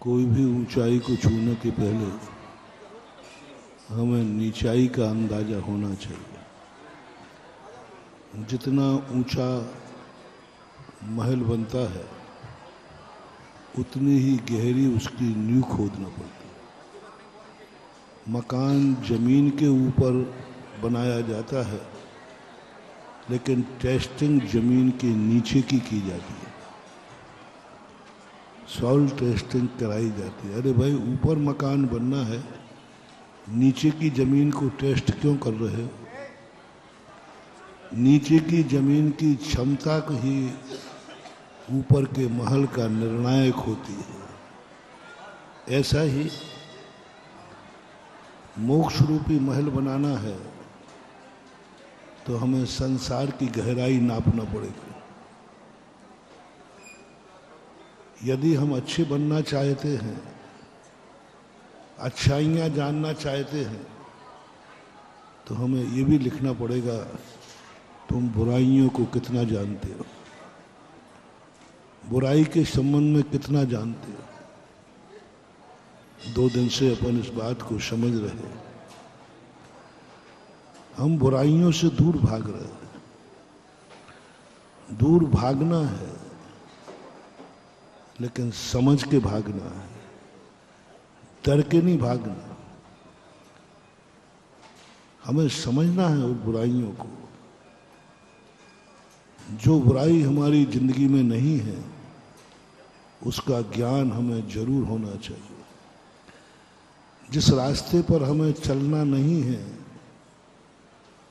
कोई भी ऊंचाई को छूने के पहले हमें नीचाई का अंदाजा होना चाहिए। जितना ऊंचा महल बनता है उतनी ही गहरी उसकी नींव खोदना पड़ती है। मकान जमीन के ऊपर बनाया जाता है लेकिन टेस्टिंग जमीन के नीचे की जाती है। सॉइल टेस्टिंग कराई जाती है। अरे भाई, ऊपर मकान बनना है, नीचे की जमीन को टेस्ट क्यों कर रहे हो? नीचे की जमीन की क्षमता ही ऊपर के महल का निर्णायक होती है। ऐसा ही मोक्ष रूपी महल बनाना है तो हमें संसार की गहराई नापना पड़ेगी। यदि हम अच्छे बनना चाहते हैं, अच्छाइयाँ जानना चाहते हैं, तो हमें ये भी लिखना पड़ेगा तुम बुराइयों को कितना जानते हो, बुराई के संबंध में कितना जानते हो। 2 दिन से अपन इस बात को समझ रहे हैं। हम बुराइयों से दूर भाग रहे हैं। दूर भागना है लेकिन समझ के भागना है, डर के नहीं भागना। हमें समझना है उन बुराइयों को। जो बुराई हमारी जिंदगी में नहीं है उसका ज्ञान हमें जरूर होना चाहिए। जिस रास्ते पर हमें चलना नहीं है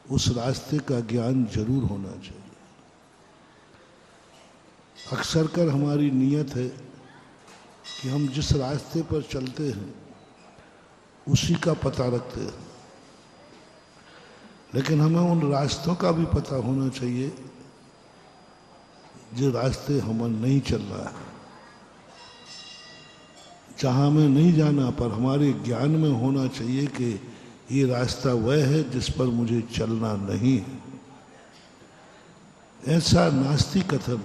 उस रास्ते का ज्ञान जरूर होना चाहिए। अक्सर कर हमारी नीयत है कि हम जिस रास्ते पर चलते हैं उसी का पता रखते हैं, लेकिन हमें उन रास्तों का भी पता होना चाहिए जो रास्ते हमें नहीं चल रहा है। जहाँ हमें नहीं जाना पर हमारे ज्ञान में होना चाहिए कि ये रास्ता वह है जिस पर मुझे चलना नहीं है। ऐसा नास्तिक कथन,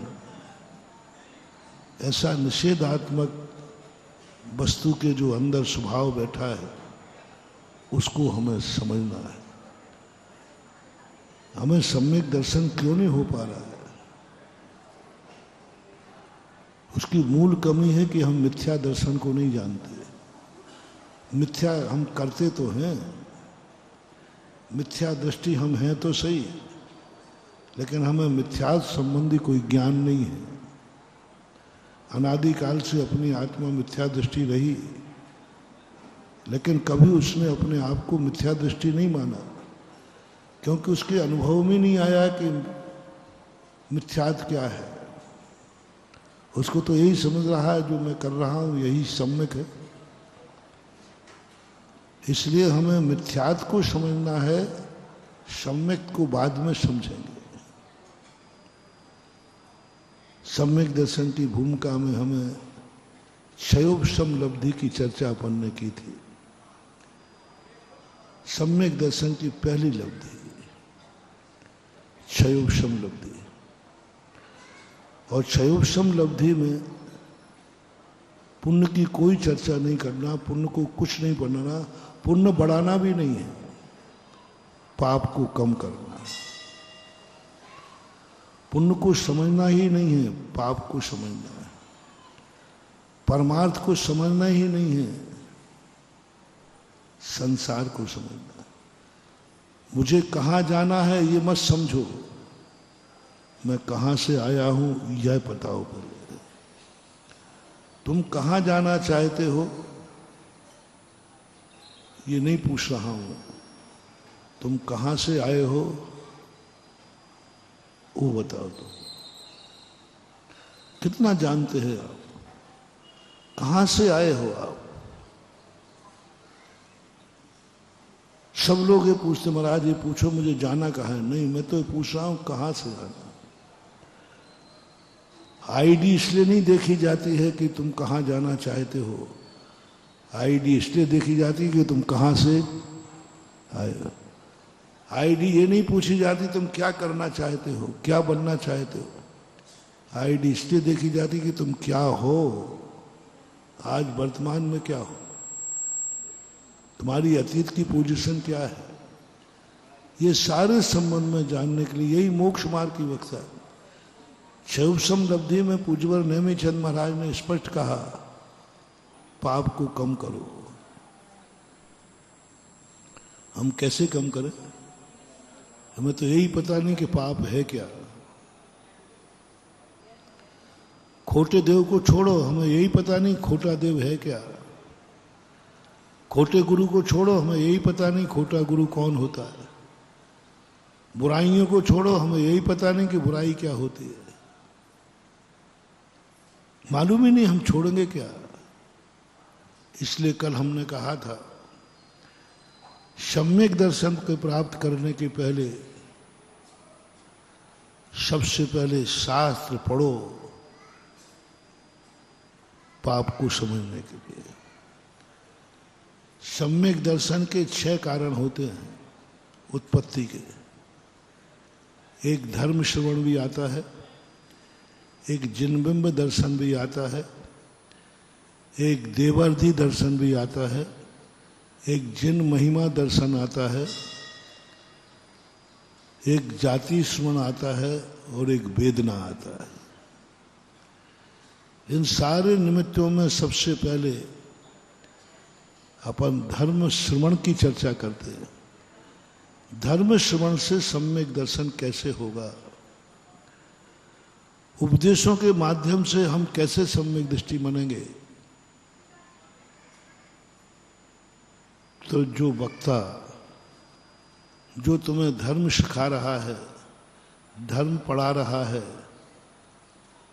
ऐसा निषेधात्मक वस्तु के जो अंदर स्वभाव बैठा है उसको हमें समझना है। हमें सम्यक दर्शन क्यों नहीं हो पा रहा है? उसकी मूल कमी है कि हम मिथ्या दर्शन को नहीं जानते। मिथ्या हम करते तो हैं, मिथ्या दृष्टि हम हैं तो सही, लेकिन हमें मिथ्या संबंधी कोई ज्ञान नहीं है। अनादिकाल से अपनी आत्मा मिथ्या दृष्टि रही, लेकिन कभी उसने अपने आप को मिथ्या दृष्टि नहीं माना, क्योंकि उसके अनुभव में नहीं आया कि मिथ्यात क्या है। उसको तो यही समझ रहा है जो मैं कर रहा हूं यही सम्यक है। इसलिए हमें मिथ्यात को समझना है, सम्यक को बाद में समझेंगे। सम्यक दर्शन की भूमिका में हमें क्षयोपशम लब्धि की चर्चा अपन ने की थी। सम्यक दर्शन की पहली लब्धि क्षयोपशम लब्धि, और क्षयोपशम लब्धि में पुण्य की कोई चर्चा नहीं करना, पुण्य को कुछ नहीं बनाना, पुण्य बढ़ाना भी नहीं है, पाप को कम करना। पुण्य को समझना ही नहीं है, पाप को समझना है। परमार्थ को समझना ही नहीं है, संसार को समझना है। मुझे कहाँ जाना है ये मत समझो, मैं कहाँ से आया हूं यह बताओ पहले। तुम कहाँ जाना चाहते हो ये नहीं पूछ रहा हूं, तुम कहाँ से आए हो वो बताओ। तुम कितना जानते हैं आप? कहाँ से आए हो आप? सब लोग ये पूछते महाराज ये पूछो मुझे जाना कहाँ है। नहीं, मैं तो ये पूछ रहा हूं कहाँ से आना। आईडी इसलिए नहीं देखी जाती है कि तुम कहाँ जाना चाहते हो, आईडी इसलिए देखी जाती है कि तुम कहाँ से आए हो। आईडी ये नहीं पूछी जाती तुम क्या करना चाहते हो, क्या बनना चाहते हो। आईडी इसलिए देखी जाती कि तुम क्या हो, आज वर्तमान में क्या हो, तुम्हारी अतीत की पोजीशन क्या है, ये सारे संबंध में जानने के लिए यही मोक्ष मार्ग की व्यवस्था है। क्षयोपम लब्धि में पूज्यवर नेमिचंद महाराज ने स्पष्ट कहा, पाप को कम करो। हम कैसे कम करें? हमें तो यही पता नहीं कि पाप है क्या। खोटे देव को छोड़ो, हमें यही पता नहीं खोटा देव है क्या। खोटे गुरु को छोड़ो, हमें यही पता नहीं खोटा गुरु कौन होता है। बुराइयों को छोड़ो, हमें यही पता नहीं कि बुराई क्या होती है। मालूम ही नहीं हम छोड़ेंगे क्या। इसलिए कल हमने कहा था, सम्यक दर्शन को प्राप्त करने के पहले सबसे पहले शास्त्र पढ़ो, पाप को समझने के लिए। सम्यक दर्शन के 6 कारण होते हैं उत्पत्ति के। एक धर्म श्रवण भी आता है, एक जिनबिंब दर्शन भी आता है, एक देवर्धि दर्शन भी आता है, एक जिन महिमा दर्शन आता है, एक जाति स्मरण आता है और एक वेदना आता है। इन सारे निमित्तों में सबसे पहले अपन धर्म श्रवण की चर्चा करते हैं। धर्म श्रवण से सम्यक दर्शन कैसे होगा, उपदेशों के माध्यम से हम कैसे सम्यक दृष्टि बनेंगे। तो जो वक्ता जो तुम्हें धर्म सिखा रहा है, धर्म पढ़ा रहा है,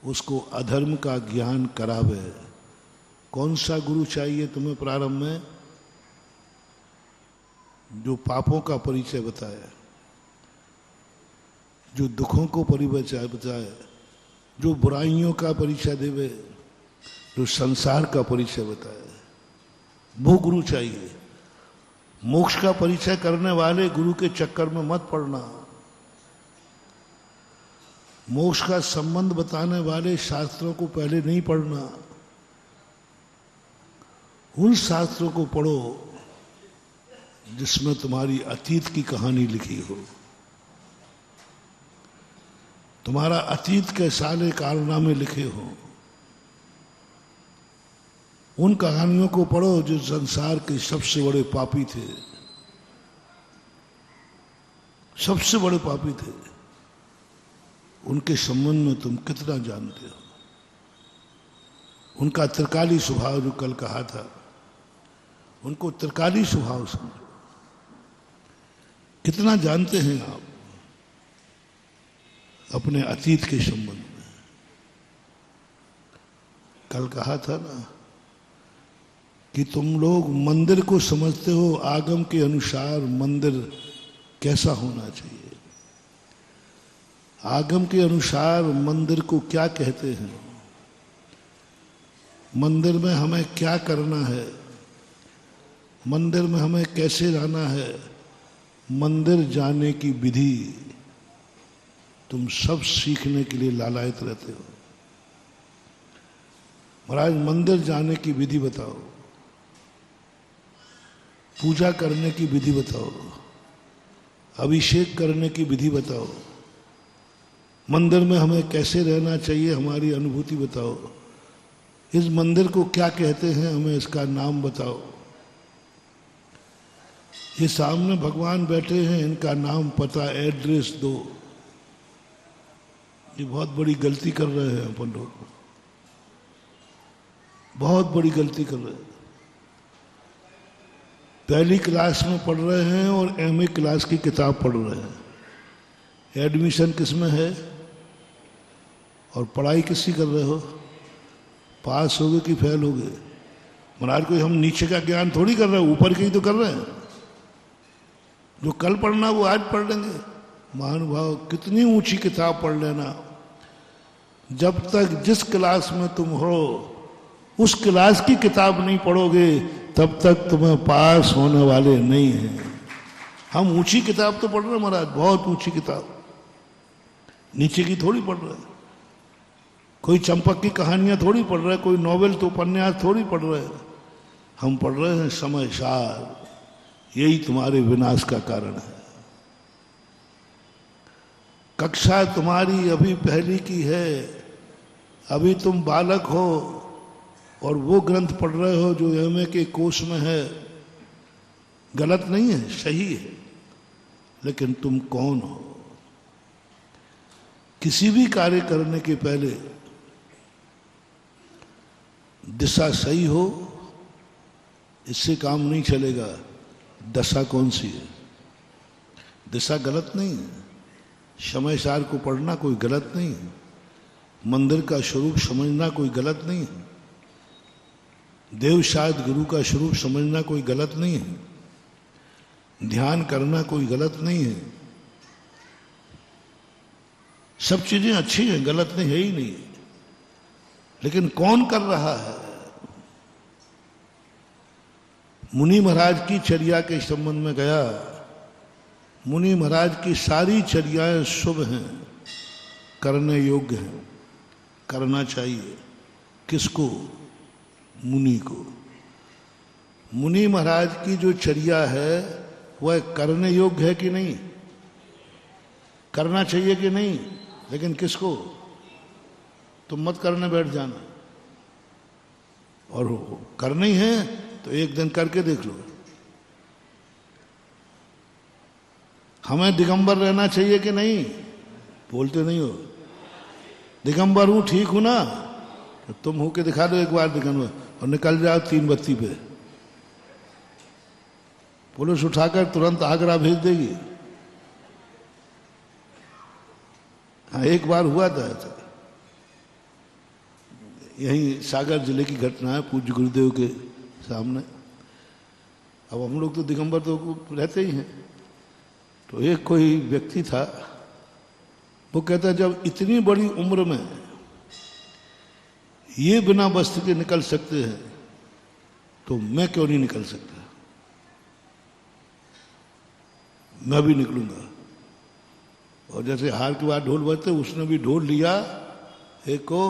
उसको अधर्म का ज्ञान करावे। कौन सा गुरु चाहिए तुम्हें प्रारंभ में? जो पापों का परिचय बताए, जो दुखों को परिचय बताए, जो बुराइयों का परिचय देवे, जो संसार का परिचय बताए, वो गुरु चाहिए। मोक्ष का परिचय करने वाले गुरु के चक्कर में मत पड़ना। मोक्ष का संबंध बताने वाले शास्त्रों को पहले नहीं पढ़ना। उन शास्त्रों को पढ़ो जिसमें तुम्हारी अतीत की कहानी लिखी हो, तुम्हारा अतीत के सारे कारनामे लिखे हो। उन कहानियों को पढ़ो जो संसार के सबसे बड़े पापी थे, सबसे बड़े पापी थे। उनके संबंध में तुम कितना जानते हो। उनका त्रिकाली स्वभाव जो कल कहा था, उनको त्रिकाली स्वभाव समझो। कितना जानते हैं आप अपने अतीत के संबंध में। कल कहा था ना कि तुम लोग मंदिर को समझते हो आगम के अनुसार मंदिर कैसा होना चाहिए। आगम के अनुसार मंदिर को क्या कहते हैं, मंदिर में हमें क्या करना है, मंदिर में हमें कैसे रहना है, मंदिर जाने की विधि तुम सब सीखने के लिए लालायित रहते हो। महाराज मंदिर जाने की विधि बताओ, पूजा करने की विधि बताओ, अभिषेक करने की विधि बताओ, मंदिर में हमें कैसे रहना चाहिए, हमारी अनुभूति बताओ। इस मंदिर को क्या कहते हैं, हमें इसका नाम बताओ। ये सामने भगवान बैठे हैं, इनका नाम पता एड्रेस दो। ये बहुत बड़ी गलती कर रहे हैं अपन लोग, बहुत बड़ी गलती कर रहे हैं। पहली क्लास में पढ़ रहे हैं और एमए क्लास की किताब पढ़ रहे हैं। एडमिशन किस में है और पढ़ाई किसकी कर रहे हो? पास हो गए कि फेल हो गए? महाराज कोई हम नीचे का ज्ञान थोड़ी कर रहे हैं, ऊपर के ही तो कर रहे हैं। जो कल पढ़ना वो आज पढ़ लेंगे। महानुभाव कितनी ऊंची किताब पढ़ लेना, जब तक जिस क्लास में तुम हो उस क्लास की किताब नहीं पढ़ोगे तब तक तुम्हें पास होने वाले नहीं हैं। हम ऊंची किताब तो पढ़ रहे हैं महाराज, बहुत ऊंची किताब, नीचे की थोड़ी पढ़ रहे हैं। कोई चंपक की कहानियां थोड़ी पढ़ रहे, कोई नॉवेल तो उपन्यास थोड़ी पढ़ रहे, हम पढ़ रहे हैं समय सार, यही तुम्हारे विनाश का कारण है। कक्षा तुम्हारी अभी पहली की है, अभी तुम बालक हो और वो ग्रंथ पढ़ रहे हो जो एमए के कोर्स में है। गलत नहीं है, सही है, लेकिन तुम कौन हो? किसी भी कार्य करने के पहले दिशा सही हो, इससे काम नहीं चलेगा। दशा कौन सी है? दिशा गलत नहीं है, समय सार को पढ़ना कोई गलत नहीं है, मंदिर का स्वरूप समझना कोई गलत नहीं है, देव शायद गुरु का स्वरूप समझना कोई गलत नहीं है, ध्यान करना कोई गलत नहीं है। सब चीजें अच्छी हैं, गलत नहीं है ही नहीं, लेकिन कौन कर रहा है? मुनि महाराज की चर्या के संबंध में गया। मुनि महाराज की सारी चर्याएं शुभ हैं, करने योग्य हैं, करना चाहिए। किसको? मुनि को। मुनि महाराज की जो चर्या है वह करने योग्य है कि नहीं? करना चाहिए कि नहीं? लेकिन किसको? तुम मत करने बैठ जाना, और करनी है तो एक दिन करके देख लो। हमें दिगंबर रहना चाहिए कि नहीं? बोलते नहीं हो। दिगंबर हूं, ठीक हूं ना? तो तुम होके दिखा दो एक बार दिगंबर, और निकल जाओ 3 बत्ती पे, पुलिस उठाकर तुरंत आगरा भेज देगी। हाँ, एक बार हुआ था ऐसा, यही सागर जिले की घटना है, पूज्य गुरुदेव के सामने। अब हम लोग तो दिगंबर तो रहते ही हैं। तो एक कोई व्यक्ति था, वो कहता जब इतनी बड़ी उम्र में ये बिना वस्त्र के निकल सकते हैं तो मैं क्यों नहीं निकल सकता? मैं भी निकलूंगा। और जैसे हार के बाद ढोल बजते, उसने भी ढोल लिया एक को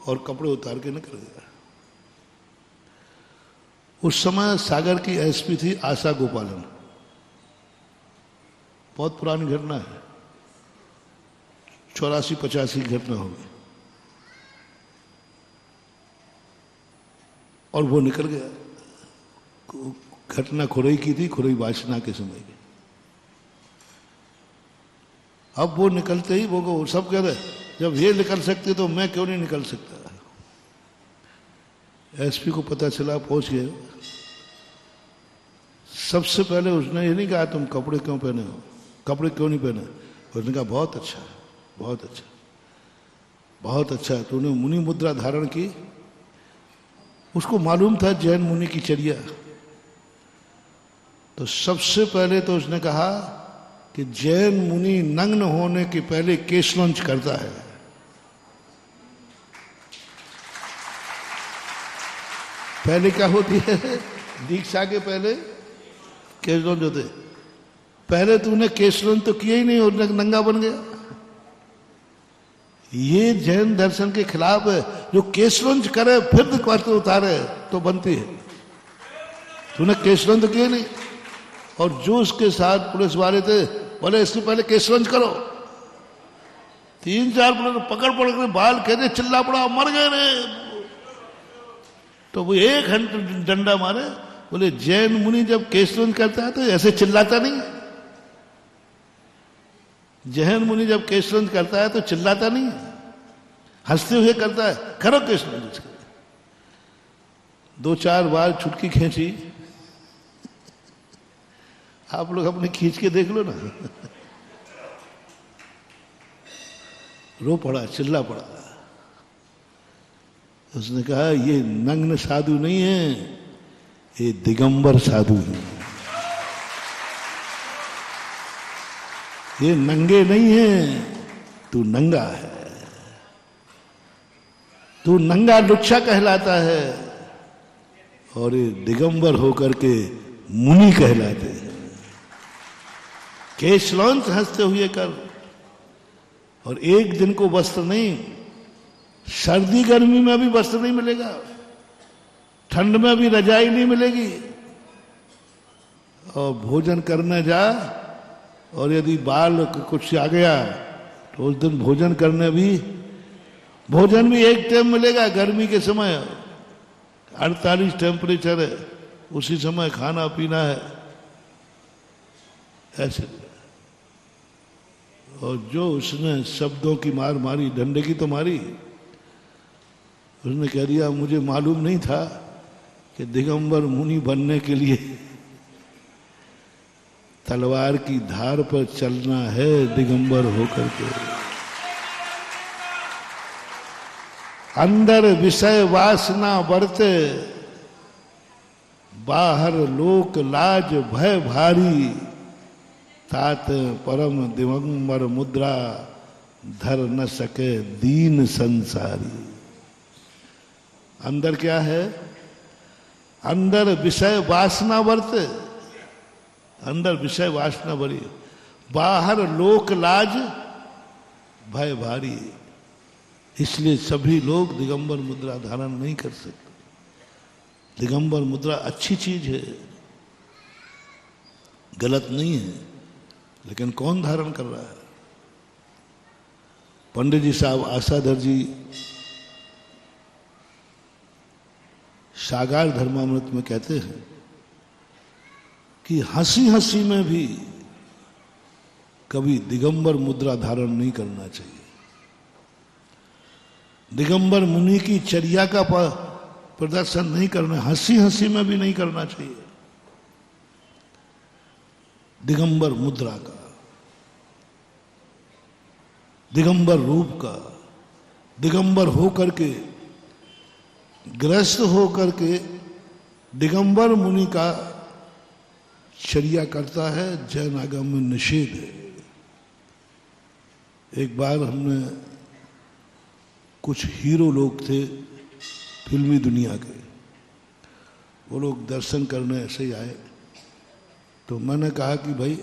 और कपड़े उतार के निकल गया। उस समय सागर की एसपी थी आशा गोपालन। बहुत पुरानी घटना है, 84-85 की घटना होगी। और वो निकल गया। घटना खुरई की थी, खुरई वासना के समय की। अब वो निकलते ही वो सब कह रहे जब ये निकल सकते तो मैं क्यों नहीं निकल सकता? एसपी को पता चला, पहुंच गए। सबसे पहले उसने ये नहीं कहा तुम कपड़े क्यों पहने हो, कपड़े क्यों नहीं पहने? उसने कहा बहुत अच्छा, बहुत अच्छा, बहुत अच्छा, तूने मुनि मुद्रा धारण की। उसको मालूम था जैन मुनि की चर्या। तो सबसे पहले तो उसने कहा कि जैन मुनि नग्न होने के पहले केशवंश करता है। पहले क्या होती है? दीक्षा के पहले केशवंश होते। पहले तूने केशवंश तो किया ही नहीं और नंगा बन गया। ये जैन दर्शन के खिलाफ है। जो केशवंश करे फिर वस्त्र उतारे तो बनती है। तूने केशवंश तो किया नहीं। और जो उसके साथ पुलिस वाले थे बोले इससे पहले केशवंश करो। 3-4 पुलिस पकड़ के बाल कहते चिल्ला पड़ा, मर गए रे। तो वो 1 घंटे डंडा मारे। बोले जैन मुनि जब केशवंश करता है तो ऐसे चिल्लाता नहीं। जैन मुनि जब केशवंश करता है तो चिल्लाता नहीं, हंसते हुए करता है। करो केशवंश। 2-4 बार छुटकी खींची। आप लोग अपने खींच के देख लो ना। रो पड़ा, चिल्ला पड़ा। उसने कहा ये नग्न साधु नहीं है, ये दिगंबर साधु है। ये नंगे नहीं है, तू नंगा है। तू नंगा लुच्चा कहलाता है और ये दिगंबर होकर के मुनि कहलाते हैं। केशवंश हंसते हुए कर। और एक दिन को वस्त्र नहीं, सर्दी गर्मी में भी वस्त्र नहीं मिलेगा, ठंड में भी रजाई नहीं मिलेगी। और भोजन करने जा और यदि बाल कुछ आ गया तो उस दिन भोजन भी एक टाइम मिलेगा। गर्मी के समय 48 टेम्परेचर है, उसी समय खाना पीना है ऐसे। और जो उसने शब्दों की मार मारी, डंडे की तो मारी, उसने कह दिया मुझे मालूम नहीं था कि दिगंबर मुनि बनने के लिए तलवार की धार पर चलना है, दिगंबर होकर के। अंदर विषय वासना बरते, बाहर लोक लाज भय भारी, तात परम दिगंबर मुद्रा, धर न सके दीन संसारी। अंदर क्या है? अंदर विषय वासना बरते, अंदर विषय वासना भरी, बाहर लोक लाज भय भारी। इसलिए सभी लोग दिगंबर मुद्रा धारण नहीं कर सकते। दिगंबर मुद्रा अच्छी चीज है, गलत नहीं है, लेकिन कौन धारण कर रहा है? पंडित जी साहब आशाधर जी सागार धर्मामृत में कहते हैं कि हंसी हंसी में भी कभी दिगंबर मुद्रा धारण नहीं करना चाहिए। दिगंबर मुनि की चर्या का प्रदर्शन नहीं करना, हंसी हंसी में भी नहीं करना चाहिए। दिगंबर मुद्रा का, दिगंबर रूप का, दिगंबर होकर के, ग्रस्त होकर के दिगंबर मुनि का चर्या करता है, जैन आगम में निषेध है। एक बार हमने, कुछ हीरो लोग थे फिल्मी दुनिया के, वो लोग दर्शन करने ऐसे ही आए, तो मैंने कहा कि भाई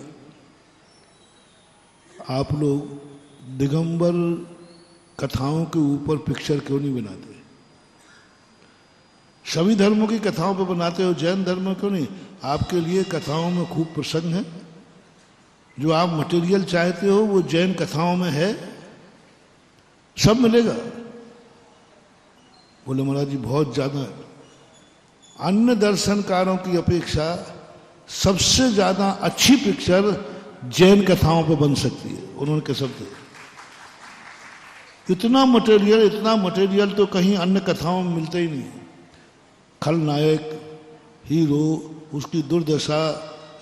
आप लोग दिगंबर कथाओं के ऊपर पिक्चर क्यों नहीं बनाते? सभी धर्मों की कथाओं पर बनाते हो, जैन धर्म में क्यों नहीं? आपके लिए कथाओं में खूब प्रसंग है, जो आप मटेरियल चाहते हो वो जैन कथाओं में है, सब मिलेगा। बोले महाराज जी बहुत ज्यादा, अन्य दर्शनकारों की अपेक्षा सबसे ज्यादा अच्छी पिक्चर जैन कथाओं पे बन सकती है। उन्होंने कह सकते इतना मटेरियल तो कहीं अन्य कथाओं में मिलता ही नहीं। खलनायक, हीरो, उसकी दुर्दशा,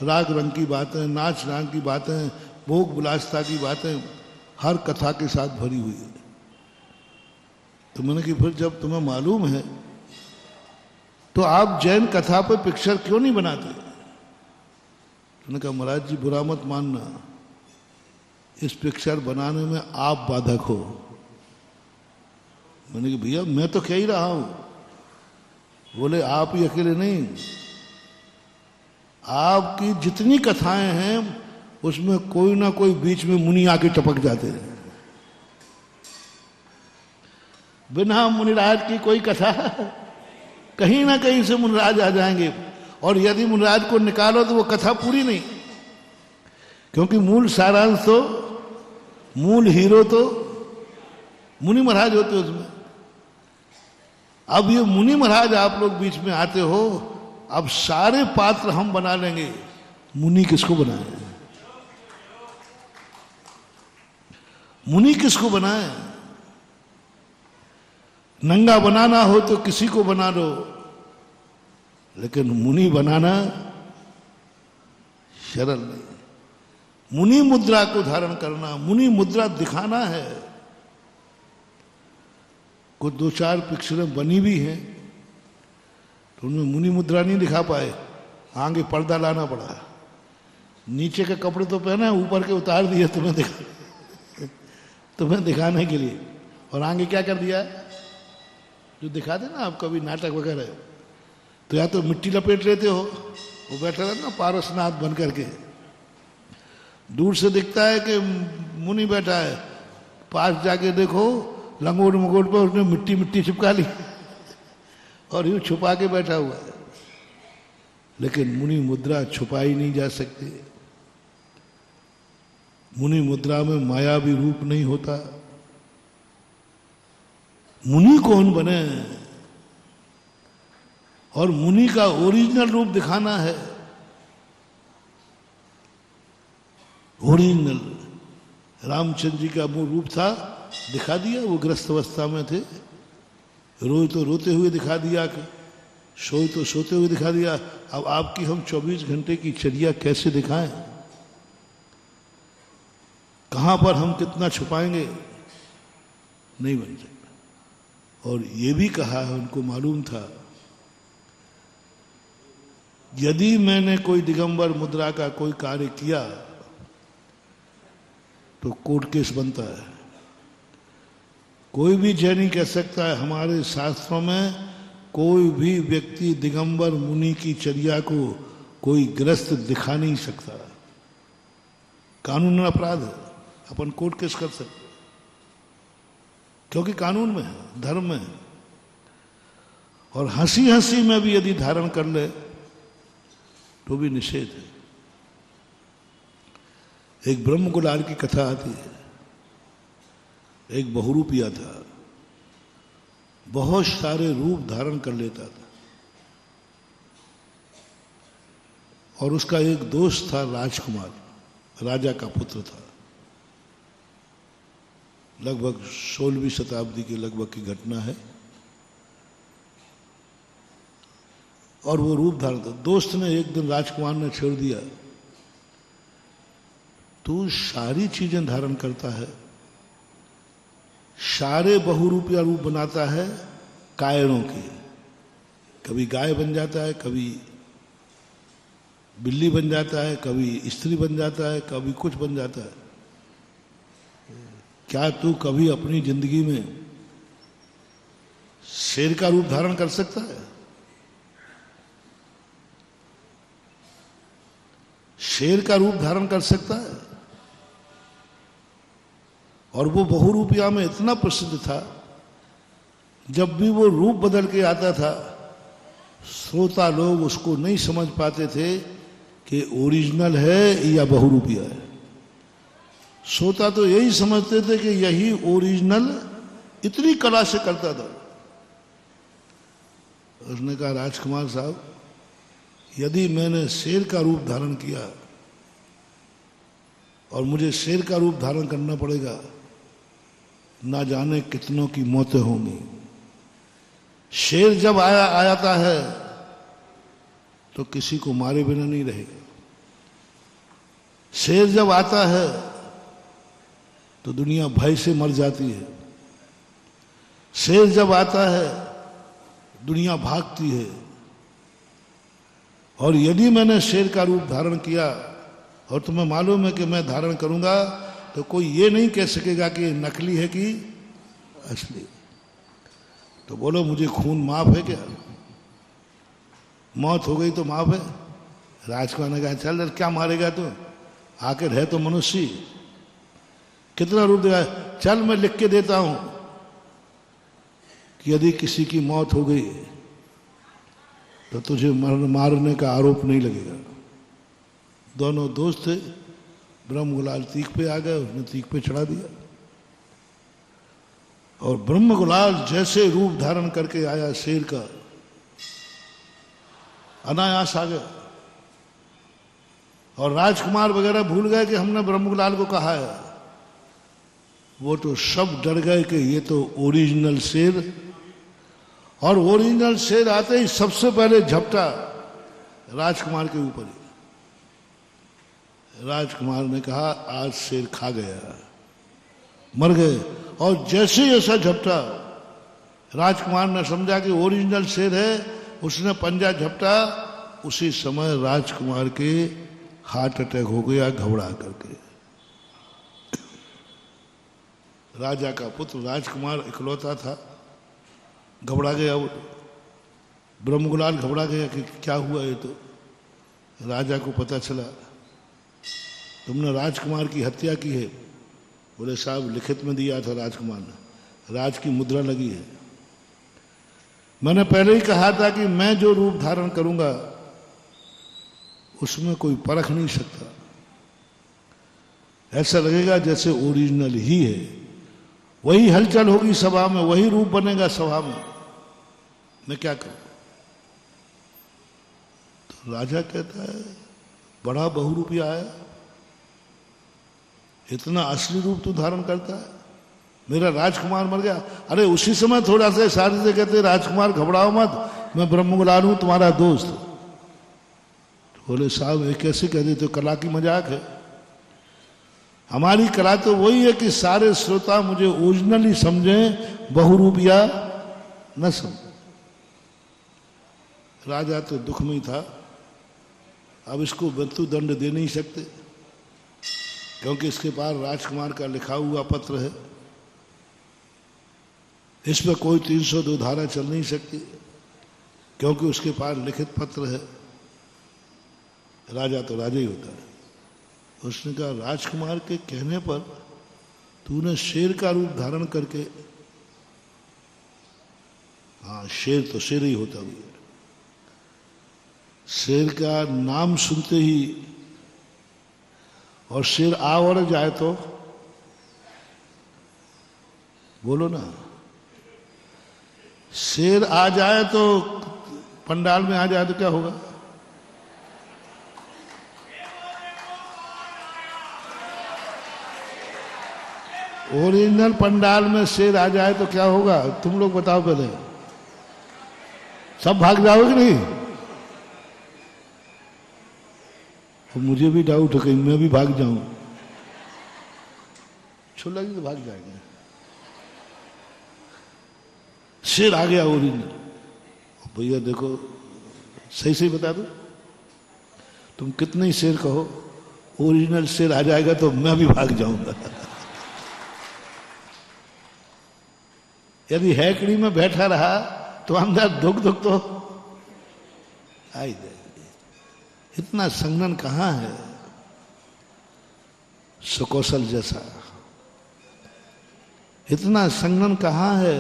राग रंग की बातें, नाच गान की बातें, भोग विलासता की बातें हर कथा के साथ भरी हुई है। तो मैंने कि फिर जब तुम्हें मालूम है तो आप जैन कथा पर पिक्चर क्यों नहीं बनाते? उन्होंने कहा महाराज जी बुरा मत मानना, इस पिक्चर बनाने में आप बाधक हो। मैंने कहा भैया मैं तो कह ही रहा हूं। बोले आप ही अकेले नहीं, आपकी जितनी कथाएं हैं उसमें कोई ना कोई बीच में मुनि आके टपक जाते हैं। बिना मुनिराज की कोई कथा कहीं ना कहीं से मुनिराज आ जाएंगे, और यदि मुनिराज को निकालो तो वो कथा पूरी नहीं, क्योंकि मूल सारांश तो, मूल हीरो तो मुनि महाराज होते उसमें। अब ये मुनि महाराज आप लोग बीच में आते हो, अब सारे पात्र हम बना लेंगे, मुनि किसको बनाए? मुनि किसको बनाए? नंगा बनाना हो तो किसी को बना दो, लेकिन मुनि बनाना शरण नहीं। मुनि मुद्रा को धारण करना, मुनि मुद्रा दिखाना है। कुछ 2-4 पिक्चरें बनी भी हैं तो उनमें मुनि मुद्रा नहीं दिखा पाए, आगे पर्दा लाना पड़ा। नीचे के कपड़े तो पहने, ऊपर के उतार दिए तुम्हें दिखाने के लिए, और आगे क्या कर दिया? जो दिखाते ना आप कभी नाटक वगैरह, तो या तो मिट्टी लपेट लेते हो, वो बैठा रहता ना पारसनाथ बन करके, दूर से दिखता है कि मुनि बैठा है, पास जाके देखो लंगोट मगोट पर उसने मिट्टी मिट्टी चिपका ली और यूं छुपा के बैठा हुआ है। लेकिन मुनि मुद्रा छुपाई नहीं जा सकती। मुनि मुद्रा में माया भी रूप नहीं होता। मुनि कौन बने और मुनि का ओरिजिनल रूप दिखाना है। ओरिजिनल रामचंद्र जी का वो रूप था, दिखा दिया। वो ग्रस्त अवस्था में थे, रोज तो रोते हुए दिखा दिया, सोए तो सोते हुए दिखा दिया। अब आपकी हम 24 घंटे की चर्या कैसे दिखाएं? कहां पर हम कितना छुपाएंगे? नहीं बन सकता। और ये भी कहा है, उनको मालूम था यदि मैंने कोई दिगंबर मुद्रा का कोई कार्य किया तो कोर्ट केस बनता है। कोई भी जैनी कह सकता है हमारे शास्त्रों में कोई भी व्यक्ति दिगंबर मुनि की चर्या को कोई ग्रस्त दिखा नहीं सकता। कानून अपराध है, अपन कोर्ट केस कर सकते क्योंकि कानून में है, धर्म में है। और हंसी हंसी में भी यदि धारण कर ले तो भी निषेध है। एक ब्रह्म कुलाल की कथा आती है। एक बहुरूपिया था, बहुत सारे रूप धारण कर लेता था और उसका एक दोस्त था राजकुमार, राजा का पुत्र था। लगभग 16वीं शताब्दी के लगभग की घटना है। और वो रूप धारण था। दोस्त ने एक दिन राजकुमार ने छोड़ दिया, तू सारी चीजें धारण करता है, सारे बहुरूपिया रूप बनाता है कायरों के। कभी गाय बन जाता है, कभी बिल्ली बन जाता है, कभी स्त्री बन जाता है, कभी कुछ बन जाता है। क्या तू कभी अपनी जिंदगी में शेर का रूप धारण कर सकता है? शेर का रूप धारण कर सकता है? और वो बहुरूपिया में इतना प्रसिद्ध था, जब भी वो रूप बदल के आता था श्रोता लोग उसको नहीं समझ पाते थे कि ओरिजिनल है या बहुरूपिया है। श्रोता तो यही समझते थे कि यही ओरिजिनल इतनी कला से करता था। उसने कहा राजकुमार साहब, यदि मैंने शेर का रूप धारण किया और मुझे शेर का रूप धारण करना पड़ेगा, ना जाने कितनों की मौतें होंगी। शेर जब आता है तो किसी को मारे बिना नहीं रहेगा। शेर जब आता है तो दुनिया भय से मर जाती है। शेर जब आता है दुनिया भागती है। और यदि मैंने शेर का रूप धारण किया और तुम्हें मालूम है कि मैं धारण करूंगा, तो कोई ये नहीं कह सकेगा कि नकली है कि असली। तो बोलो मुझे खून माफ है क्या? मौत हो गई तो माफ है? राजकुमार ने कहा चल क्या मारेगा तू, आखिर है तो मनुष्य। कितना रूप दिया, चल मैं लिख के देता हूं कि यदि किसी की मौत हो गई तो तुझे मारने का आरोप नहीं लगेगा। दोनों दोस्त थे, ब्रह्म गुलाल तीख पे आ गए, उसने तीख पे चढ़ा दिया। और ब्रह्म गुलाल जैसे रूप धारण करके आया शेर का, अनायास आ गया। और राजकुमार वगैरह भूल गए कि हमने ब्रह्म गुलाल को कहा है। वो तो सब डर गए कि ये तो ओरिजिनल शेर। और ओरिजिनल शेर आते ही सबसे पहले झपटा राजकुमार के ऊपर ही। राजकुमार ने कहा आज शेर खा गया, मर गए। और जैसे ही ऐसा झपटा, राजकुमार ने समझा कि ओरिजिनल शेर है, उसने पंजा झपटा। उसी समय राजकुमार के हार्ट अटैक हो गया घबरा करके। राजा का पुत्र राजकुमार इकलौता था, घबरा गया। वो ब्रह्मगुलाल घबरा गया कि क्या हुआ ये तो। राजा को पता चला तुमने राजकुमार की हत्या की है। बोले साहब लिखित में दिया था राजकुमार ने। राज की मुद्रा लगी है। मैंने पहले ही कहा था कि मैं जो रूप धारण करूंगा उसमें कोई परख नहीं सकता। ऐसा लगेगा जैसे ओरिजिनल ही है। वही हलचल होगी सभा में, वही रूप बनेगा सभा में। मैं क्या करूं? तो राजा कहता है बड़ा बहुरूपिया आया, इतना असली रूप तू धारण करता है। मेरा राजकुमार मर गया। अरे उसी समय थोड़ा सा सारी से कहते राजकुमार घबराओ मत, मैं ब्रह्मगुलाल हूं तुम्हारा दोस्त। तो बोले साहब ये कैसे कह देते, कला की मजाक है। हमारी कला तो वही है कि सारे श्रोता मुझे ओरिजिनली समझें, बहुरूपिया न समझे। राजा तो दुख में ही था। अब इसको मृत्यु दंड दे नहीं सकते क्योंकि इसके पास राजकुमार का लिखा हुआ पत्र है। इस पर कोई 302 धारा चल नहीं सकती क्योंकि उसके पास लिखित पत्र है। राजा तो राजा ही होता है। उसने कहा राजकुमार के कहने पर तूने शेर का रूप धारण करके, हाँ शेर तो शेर ही होता भी है। शेर का नाम सुनते ही और शेर आ और जाए तो बोलो ना, शेर आ जाए तो पंडाल में आ जाए तो क्या होगा? ओरिजिनल पंडाल में शेर आ जाए तो क्या होगा? तुम लोग बताओ पहले। सब भाग जाओगे नहीं? तो मुझे भी डाउट है कहीं मैं भी भाग जाऊं। छोला जी तो भाग जाएंगे। शेर आ गया ओरिजिनल। भैया देखो सही सही बता दो, तुम कितने ही शेर कहो, ओरिजिनल शेर आ जाएगा तो मैं भी भाग जाऊंगा। यदि हैकड़ी में बैठा रहा तो अंदर दुख दुख तो आई जाएगी। इतना संगन कहां है सुकौशल जैसा, इतना संगन कहां है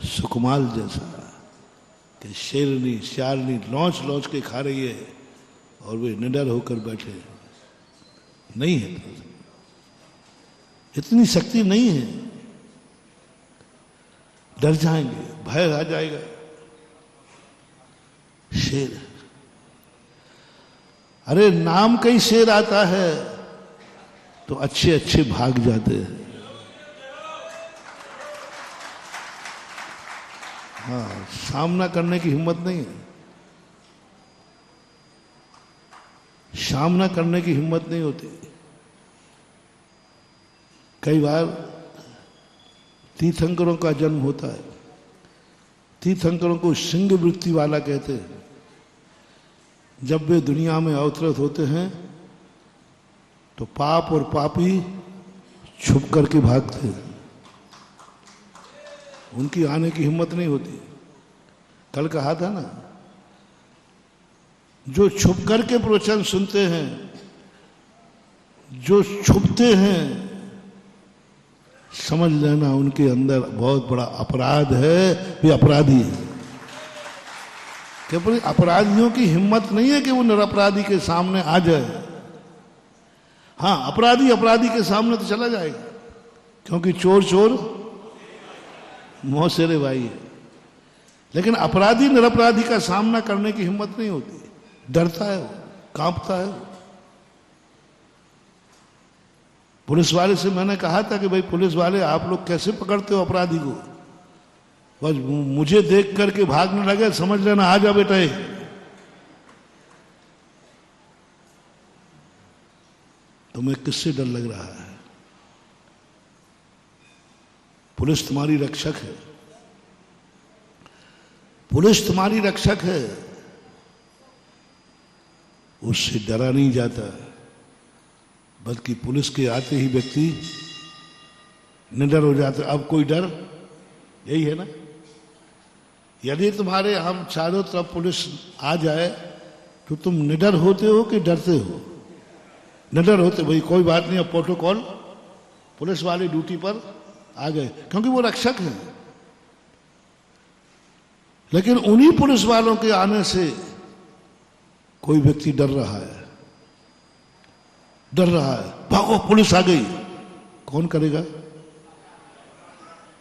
सुकुमाल जैसा कि शेरनी श्यालनी लौच लौच के खा रही है और वे निडर होकर बैठे। नहीं है, इतनी शक्ति नहीं है। डर जाएंगे, भय आ जाएगा। शेर, अरे नाम का ही शेर आता है तो अच्छे अच्छे भाग जाते हैं। हाँ, सामना करने की हिम्मत नहीं है। सामना करने की हिम्मत नहीं होती। कई बार तीर्थंकरों का जन्म होता है। तीर्थंकरों को सिंह वृत्ति वाला कहते हैं। जब वे दुनिया में अवतरित होते हैं तो पाप और पापी छुप करके भागते हैं। उनकी आने की हिम्मत नहीं होती। कल कहा था ना, जो छुप करके प्रवचन सुनते हैं, जो छुपते हैं, समझ लेना उनके अंदर बहुत बड़ा अपराध है, वे अपराधी है। केवल अपराधियों की हिम्मत नहीं है कि वो निरपराधी के सामने आ जाए। हाँ, अपराधी अपराधी के सामने तो चला जाएगा क्योंकि चोर चोर मौसेरे भाई है। लेकिन अपराधी निरपराधी का सामना करने की हिम्मत नहीं होती। डरता है वो, कांपता है वो। पुलिस वाले से मैंने कहा था कि भाई पुलिस वाले आप लोग कैसे पकड़ते हो अपराधी को? बस मुझे देख करके भागने लगे, समझ लेना आ जा बेटा। तुम्हें किससे डर लग रहा है? पुलिस तुम्हारी रक्षक है। पुलिस तुम्हारी रक्षक है। उससे डरा नहीं जाता, बल्कि पुलिस के आते ही व्यक्ति निडर हो जाता। अब कोई डर, यही है ना। यदि तुम्हारे हम चारों तरफ पुलिस आ जाए तो तुम निडर होते हो कि डरते हो? निडर होते, भाई कोई बात नहीं, अब प्रोटोकॉल, पुलिस वाले ड्यूटी पर आ गए, क्योंकि वो रक्षक हैं। लेकिन उन्हीं पुलिस वालों के आने से कोई व्यक्ति डर रहा है, भागो पुलिस आ गई, कौन करेगा?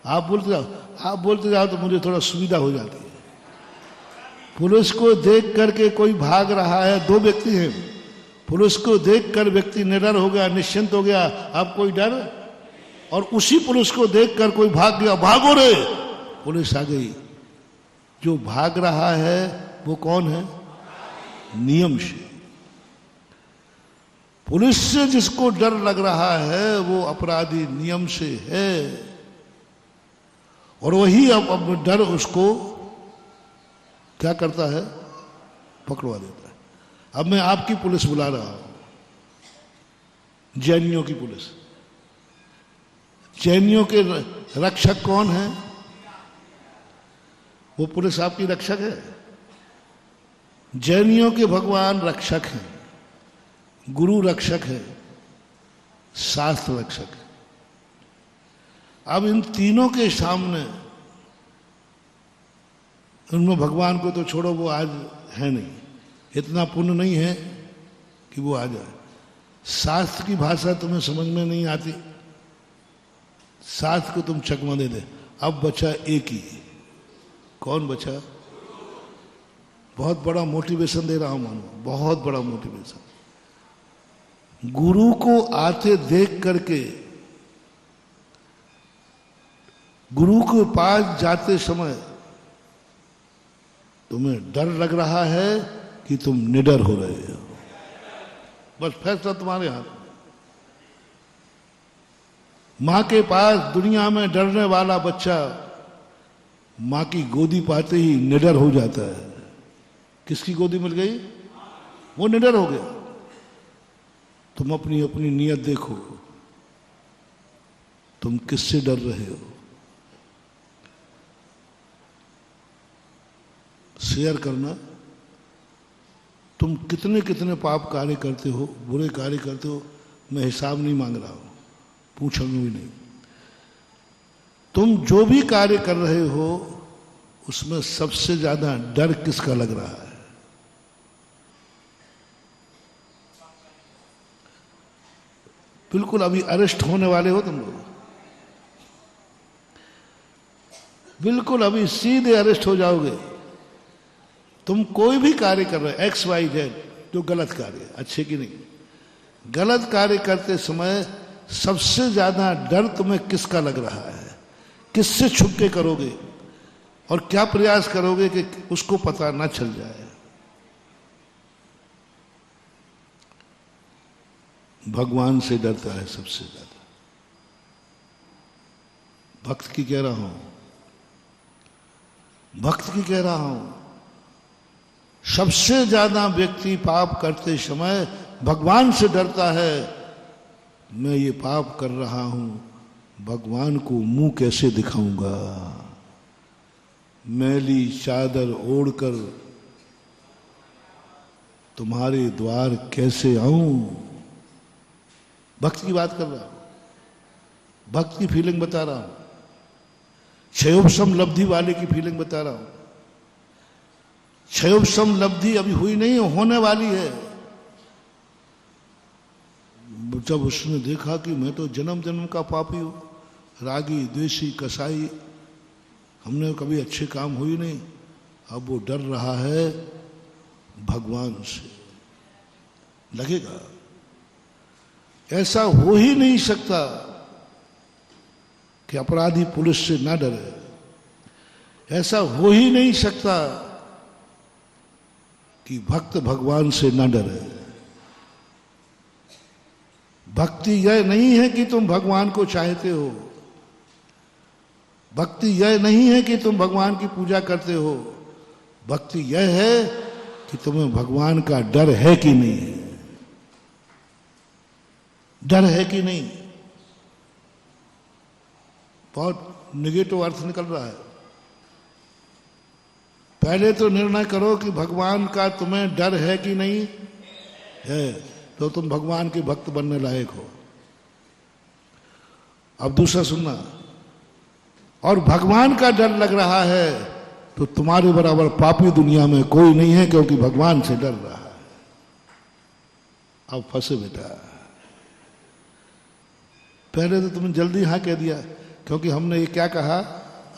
आप बोलते जाओ तो मुझे थोड़ा सुविधा हो जाती है। पुलिस को देख करके कोई भाग रहा है, दो व्यक्ति हैं, पुलिस को देखकर व्यक्ति निडर हो गया, निश्चिंत हो गया, अब कोई डर। और उसी पुलिस को देखकर कोई भाग गया, भागो रे, पुलिस आ गई। जो भाग रहा है वो कौन है? नियम से। पुलिस से जिसको डर लग रहा है वो अपराधी नियम से है, और वही अब डर उसको क्या करता है? पकड़वा देता है। अब मैं आपकी पुलिस बुला रहा हूं, जैनियों की पुलिस। जैनियों के रक्षक कौन है? वो पुलिस आपकी रक्षक है। जैनियों के भगवान रक्षक हैं, गुरु रक्षक है, शास्त्र रक्षक है। अब इन तीनों के सामने, उनमें भगवान को तो छोड़ो, वो आज है नहीं, इतना पुण्य नहीं है कि वो आ जाए। शास्त्र की भाषा तुम्हें समझ में नहीं आती, शास्त्र को तुम चकमा दे दे। अब बचा एक ही, कौन बचा? बहुत बड़ा मोटिवेशन दे रहा हूं मानो, बहुत बड़ा मोटिवेशन। गुरु को आते देख करके, गुरु के पास जाते समय तुम्हें डर लग रहा है कि तुम निडर हो रहे हो, बस फैसला तुम्हारे हाथ में। मां के पास दुनिया में डरने वाला बच्चा मां की गोदी पाते ही निडर हो जाता है। किसकी गोदी मिल गई? वो निडर हो गया। तुम अपनी अपनी नीयत देखो, तुम किससे डर रहे हो? शेयर करना। तुम कितने कितने पाप कार्य करते हो, बुरे कार्य करते हो, मैं हिसाब नहीं मांग रहा हूं, पूछूंगा भी नहीं। तुम जो भी कार्य कर रहे हो उसमें सबसे ज्यादा डर किसका लग रहा है? बिल्कुल अभी अरेस्ट होने वाले हो तुम लोग, बिल्कुल अभी सीधे अरेस्ट हो जाओगे। तुम कोई भी कार्य कर रहे हो, एक्स वाई जेड, जो गलत कार्य, अच्छे की नहीं, गलत कार्य करते समय सबसे ज्यादा डर तुम्हें किसका लग रहा है? किससे छुप के करोगे और क्या प्रयास करोगे कि उसको पता ना चल जाए? भगवान से डरता है सबसे ज्यादा। भक्त की कह रहा हूं, भक्त की कह रहा हूं, सबसे ज्यादा व्यक्ति पाप करते समय भगवान से डरता है। मैं ये पाप कर रहा हूं, भगवान को मुंह कैसे दिखाऊंगा? मैली चादर ओढ़कर तुम्हारे द्वार कैसे आऊं? भक्त की बात कर रहा हूं, भक्त की फीलिंग बता रहा हूं, क्षयोपशम लब्धि वाले की फीलिंग बता रहा हूं। क्षयोपशम लब्धि अभी हुई नहीं, होने वाली है। जब उसने देखा कि मैं तो जन्म जन्म का पापी हूं, रागी द्वेषी कसाई, हमने कभी अच्छे काम हुई नहीं, अब वो डर रहा है भगवान से। लगेगा ऐसा हो ही नहीं सकता कि अपराधी पुलिस से ना डरे। ऐसा हो ही नहीं सकता कि भक्त भगवान से ना डरे। भक्ति यह नहीं है कि तुम भगवान को चाहते हो, भक्ति यह नहीं है कि तुम भगवान की पूजा करते हो, भक्ति यह है कि तुम्हें भगवान का डर है कि नहीं, डर है कि नहीं। बहुत निगेटिव अर्थ निकल रहा है। पहले तो निर्णय करो कि भगवान का तुम्हें डर है कि नहीं है, तो तुम भगवान के भक्त बनने लायक हो। अब दूसरा सुनना, और भगवान का डर लग रहा है तो तुम्हारे बराबर पापी दुनिया में कोई नहीं है, क्योंकि भगवान से डर रहा है। अब फंसे बेटा। पहले तो तुमने जल्दी हाँ कह दिया, क्योंकि हमने ये क्या कहा,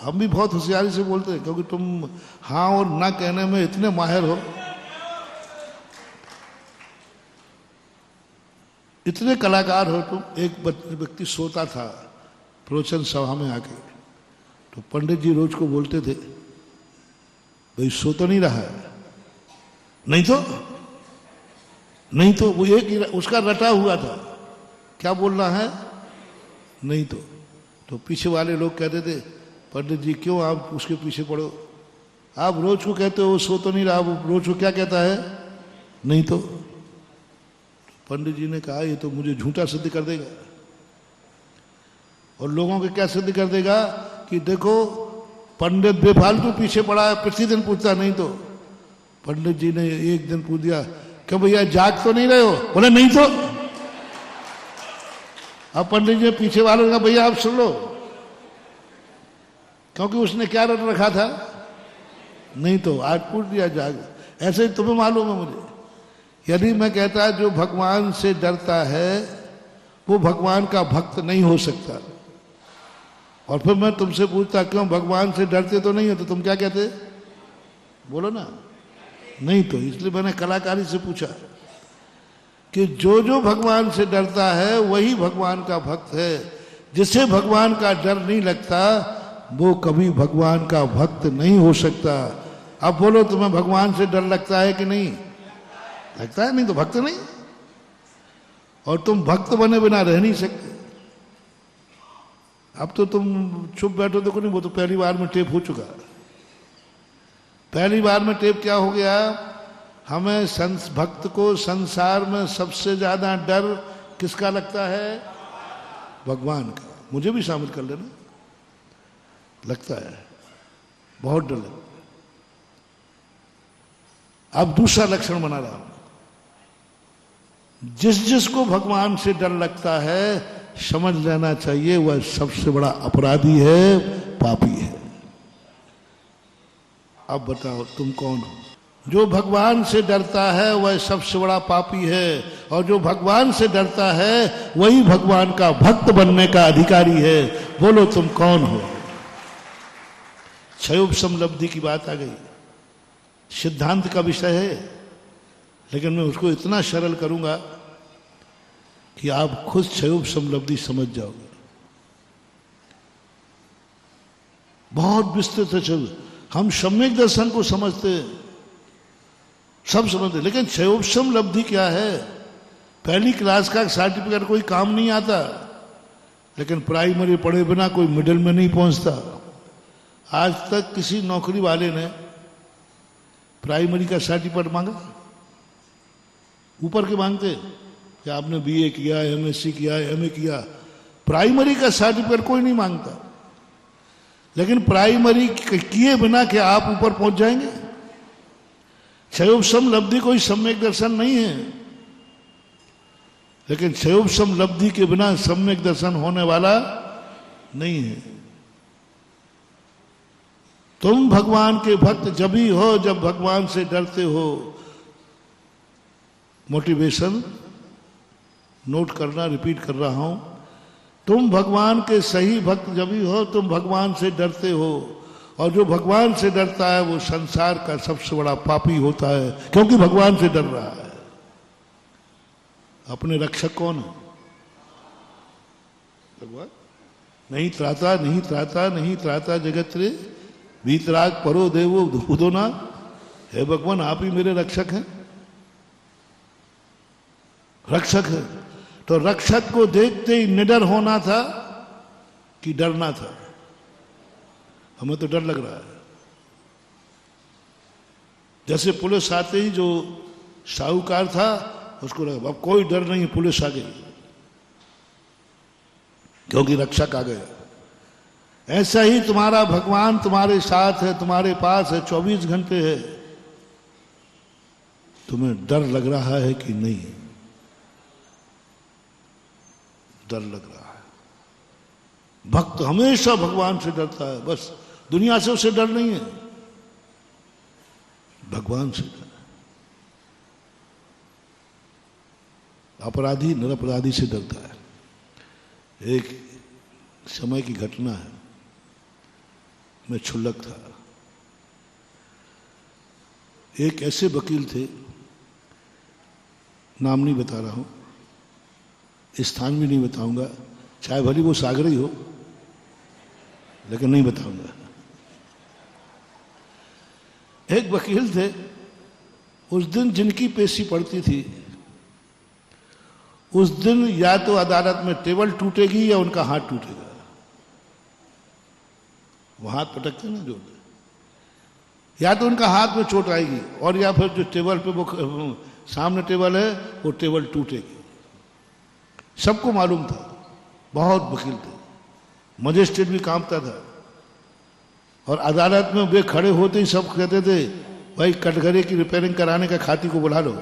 हम भी बहुत होशियारी से बोलते हैं, क्योंकि तुम हाँ और ना कहने में इतने माहिर हो, इतने कलाकार हो तुम। एक व्यक्ति सोता था प्रवचन सभा में आके, तो पंडित जी रोज को बोलते थे, भाई सो तो नहीं रहा है? नहीं तो वो एक उसका रटा हुआ था, क्या बोलना है, नहीं तो पीछे वाले लोग कहते थे, पंडित जी क्यों आप उसके पीछे पड़ो, आप रोज को कहते हो वो सो तो नहीं रहा, वो रोज को क्या कहता है, नहीं तो। पंडित जी ने कहा ये तो मुझे झूठा सिद्ध कर देगा, और लोगों के क्या सिद्ध कर देगा कि देखो पंडित बेफालतू पीछे पड़ा है, प्रतिदिन पूछता नहीं तो। पंडित जी ने एक दिन पूछ दिया, क्यों भैया जाग तो नहीं रहे हो? बोले नहीं तो। अब पंडित जी पीछे वालों ने कहा भैया आप सुन लो, क्योंकि उसने क्या रट रखा था, नहीं तो। आज पूछ दिया जाग। ऐसे ही तुम्हें मालूम है मुझे, यदि मैं कहता जो भगवान से डरता है वो भगवान का भक्त नहीं हो सकता, और फिर मैं तुमसे पूछता क्यों भगवान से डरते तो नहीं हो, तो तुम क्या कहते, बोलो ना, नहीं तो। इसलिए मैंने कलाकारी से पूछा कि जो भगवान से डरता है वही भगवान का भक्त है। जिसे भगवान का डर नहीं लगता वो कभी भगवान का भक्त नहीं हो सकता। अब बोलो तुम्हें भगवान से डर लगता है कि नहीं? लगता है, नहीं तो भक्त नहीं। और तुम भक्त बने बिना रह नहीं सकते। अब तो तुम चुप बैठो, देखो नहीं, वो तो पहली बार में टेप हो चुका। पहली बार में टेप क्या हो गया, हमें भक्त को संसार में सबसे ज्यादा डर किसका लगता है, भगवान का। मुझे भी शामिल कर लेना, लगता है बहुत डर लगता है। अब दूसरा लक्षण बना रहा हूं, जिसको भगवान से डर लगता है समझ लेना चाहिए वह सबसे बड़ा अपराधी है, पापी है। अब बताओ तुम कौन हो? जो भगवान से डरता है वह सबसे बड़ा पापी है, और जो भगवान से डरता है वही भगवान का भक्त बनने का अधिकारी है। बोलो तुम कौन हो? क्षयोपशम लब्धि की बात आ गई, सिद्धांत का विषय है, लेकिन मैं उसको इतना सरल करूंगा कि आप खुद क्षयोपशम लब्धि समझ जाओगे। बहुत विस्तृत है। हम सम्यक दर्शन को समझते हैं, सब समझते, लेकिन क्षयोपशम लब्धि क्या है? पहली क्लास का सर्टिफिकेट कोई काम नहीं आता, लेकिन प्राइमरी पढ़े बिना कोई मिडिल में नहीं पहुंचता। आज तक किसी नौकरी वाले ने प्राइमरी का सर्टिफिकेट मांगा? ऊपर के मांगते कि आपने बीए किया, एमएससी किया, एमए किया। प्राइमरी का सर्टिफिकेट कोई नहीं मांगता। लेकिन प्राइमरी किए बिना क्या आप ऊपर पहुंच जाएंगे? क्षयोपशम लब्धि कोई सम्यक दर्शन नहीं है, लेकिन क्षयोपशम लब्धि के बिना सम्यक दर्शन होने वाला नहीं है। तुम भगवान के भक्त जब ही हो जब भगवान से डरते हो। मोटिवेशन नोट करना, रिपीट कर रहा हूं, तुम भगवान के सही भक्त जब ही हो तुम भगवान से डरते हो, और जो भगवान से डरता है वो संसार का सबसे बड़ा पापी होता है, क्योंकि भगवान से डर रहा है। अपने रक्षक कौन है? भगवान। नहीं त्राता नहीं त्राता नहीं त्राता जगत रे वीतराग परो देवो उदोना। हे भगवान, आप ही मेरे रक्षक हैं, रक्षक है। तो रक्षक को देखते ही निडर होना था कि डरना था? हमें तो डर लग रहा है। जैसे पुलिस आते ही जो साहूकार था उसको लगा अब कोई डर नहीं, पुलिस आ गई, क्योंकि रक्षक आ गया। ऐसा ही तुम्हारा भगवान तुम्हारे साथ है, तुम्हारे पास है, 24 घंटे है। तुम्हें डर लग रहा है कि नहीं? डर लग रहा है। भक्त हमेशा भगवान से डरता है, बस दुनिया से उसे डर नहीं है, भगवान से डर। अपराधी निरपराधी से डरता है। एक समय की घटना है, मैं क्षुल्लक था, एक ऐसे वकील थे, नाम नहीं बता रहा हूं, स्थान भी नहीं बताऊंगा, चाहे भली वो सागरी हो, लेकिन नहीं बताऊंगा। एक वकील थे, उस दिन जिनकी पेशी पड़ती थी, उस दिन या तो अदालत में टेबल टूटेगी या उनका हाथ टूटेगा। वो हाथ पटकते ना जो, या तो उनका हाथ में चोट आएगी और या फिर जो टेबल पे वो सामने टेबल है वो टेबल टूटेगी। सबको मालूम था, बहुत वकील थे, मजिस्ट्रेट भी कांपता था। और अदालत में वे खड़े होते ही सब कहते थे, भाई कटघरे की रिपेयरिंग कराने का खाती को बुला लो,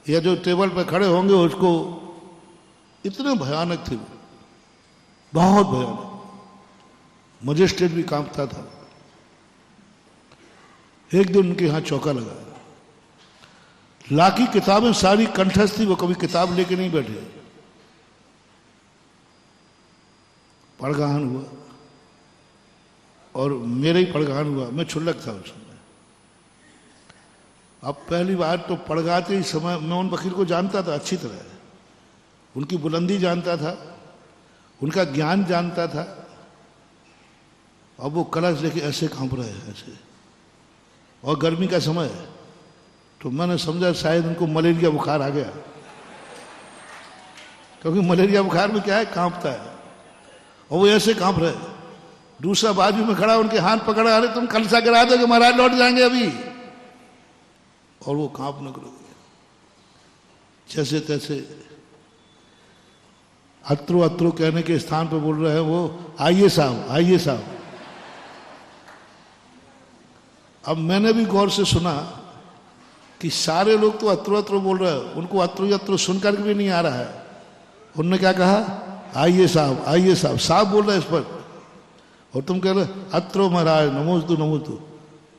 या जो टेबल पे खड़े होंगे उसको। इतने भयानक थे वो, बहुत भयानक। मजिस्ट्रेट भी कांपता था। एक दिन उनके यहां चौका लगा, लाकी किताबें सारी कंठस्थ थी, वो कभी किताब लेके नहीं बैठे। पड़गान हुआ और मेरे ही पड़गान हुआ, मैं क्षुल्लक था उस समय। अब पहली बार तो पड़गाते ही समय मैं उन वकील को जानता था अच्छी तरह, उनकी बुलंदी जानता था, उनका ज्ञान जानता था। अब वो कलश लेके ऐसे कांप रहे हैं ऐसे, और गर्मी का समय है, तो मैंने समझा शायद उनको मलेरिया बुखार आ गया, क्योंकि मलेरिया बुखार में क्या है, कांपता है। और वो ऐसे कांप रहे। दूसरा बाजू में खड़ा उनके हाथ पकड़ा, अरे तुम कलसा गिरा दोगे, महाराज लौट जाएंगे अभी। और वो कांपने लगे, जैसे तैसे अत्रो अत्रो कहने के स्थान पर बोल रहे हैं वो, आइए साहब, आइए साहब। अब मैंने भी गौर से सुना कि सारे लोग तो अत्रो अत्रो बोल रहे हैं, उनको अत्रो अत्रो सुनकर भी नहीं आ रहा है। उन्होंने क्या कहा, आइए साहब, आइए साहब, साहब बोल रहे हैं इस पर, और तुम कह रहे अत्रो महाराज नमोस्तु नमोस्तु,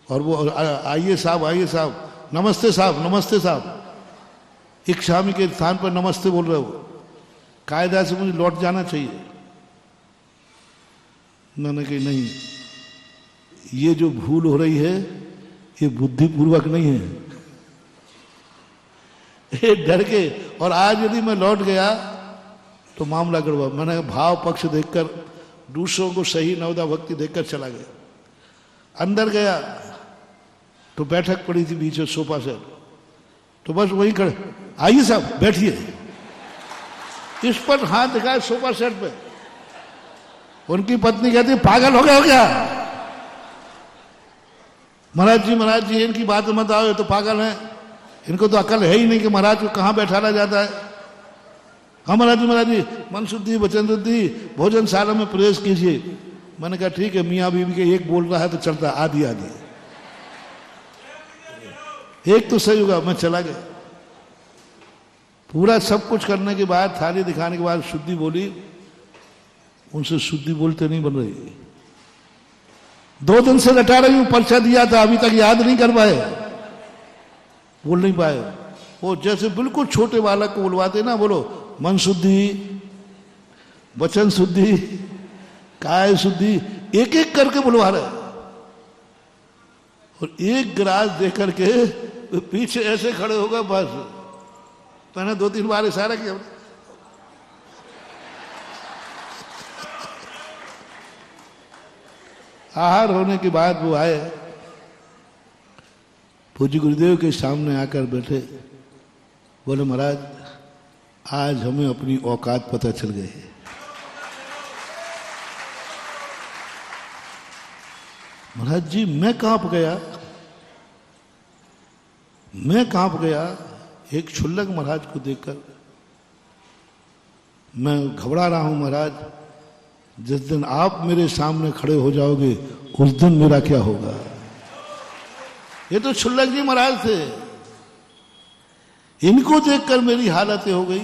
और वो आइए साहब, आइए साहब, नमस्ते साहब, नमस्ते साहब। एक स्वामी के स्थान पर नमस्ते बोल रहे हो, कायदा से मुझे लौट जाना चाहिए। मैंने कहा नहीं, ये जो भूल हो रही है ये बुद्धिपूर्वक नहीं है, ये डर के। और आज यदि मैं लौट गया तो मामला गड़बड़। मैंने भाव पक्ष देखकर, दूसरों को सही नवदा भक्ति देखकर चला गया। अंदर गया तो बैठक पड़ी थी बीच में सोफा सेट, तो बस वही खड़े, आइए साहब बैठिए। इस पर हाथ दिखाए सोफा सेट पे। उनकी पत्नी कहती, पागल हो गया हो क्या? महाराज जी इनकी बात मत आओ, ये तो पागल हैं, इनको तो अकल है ही नहीं कि महाराज को कहाँ बैठाना जाता है। हाँ महाराज जी, मन शुद्धि वचन शुद्धि, भोजनशाला में प्रवेश कीजिए। मैंने कहा ठीक है, मियाँ बीवी के एक बोल रहा है तो चलता, आधी आधी, एक तो सही होगा। मैं चला गया। पूरा सब कुछ करने के बाद, थाली दिखाने के बाद शुद्धि बोली, उनसे शुद्धि बोलते नहीं बन रही। 2 दिन से रटा रही हूं, पर्चा दिया था, अभी तक याद नहीं कर पाए, बोल नहीं पाए। वो जैसे बिल्कुल छोटे बालक को बुलवाते ना, बोलो मन शुद्धि, वचन शुद्धि, काय शुद्धि, एक एक करके बुलवा रहे। और एक गिलास दे करके पीछे ऐसे खड़े हो गए, बस मैंने 2-3 बार इशारा किया। आहार होने के बाद वो आए, पूज्य गुरुदेव के सामने आकर बैठे, बोले महाराज आज हमें अपनी औकात पता चल गई है। महाराज जी मैं कांप गया, मैं कांप गया एक क्षुल्लक महाराज को देखकर। मैं घबरा रहा हूं महाराज, जिस दिन आप मेरे सामने खड़े हो जाओगे उस दिन मेरा क्या होगा। ये तो क्षुल्लक जी महाराज थे, इनको देखकर मेरी हालत हो गई,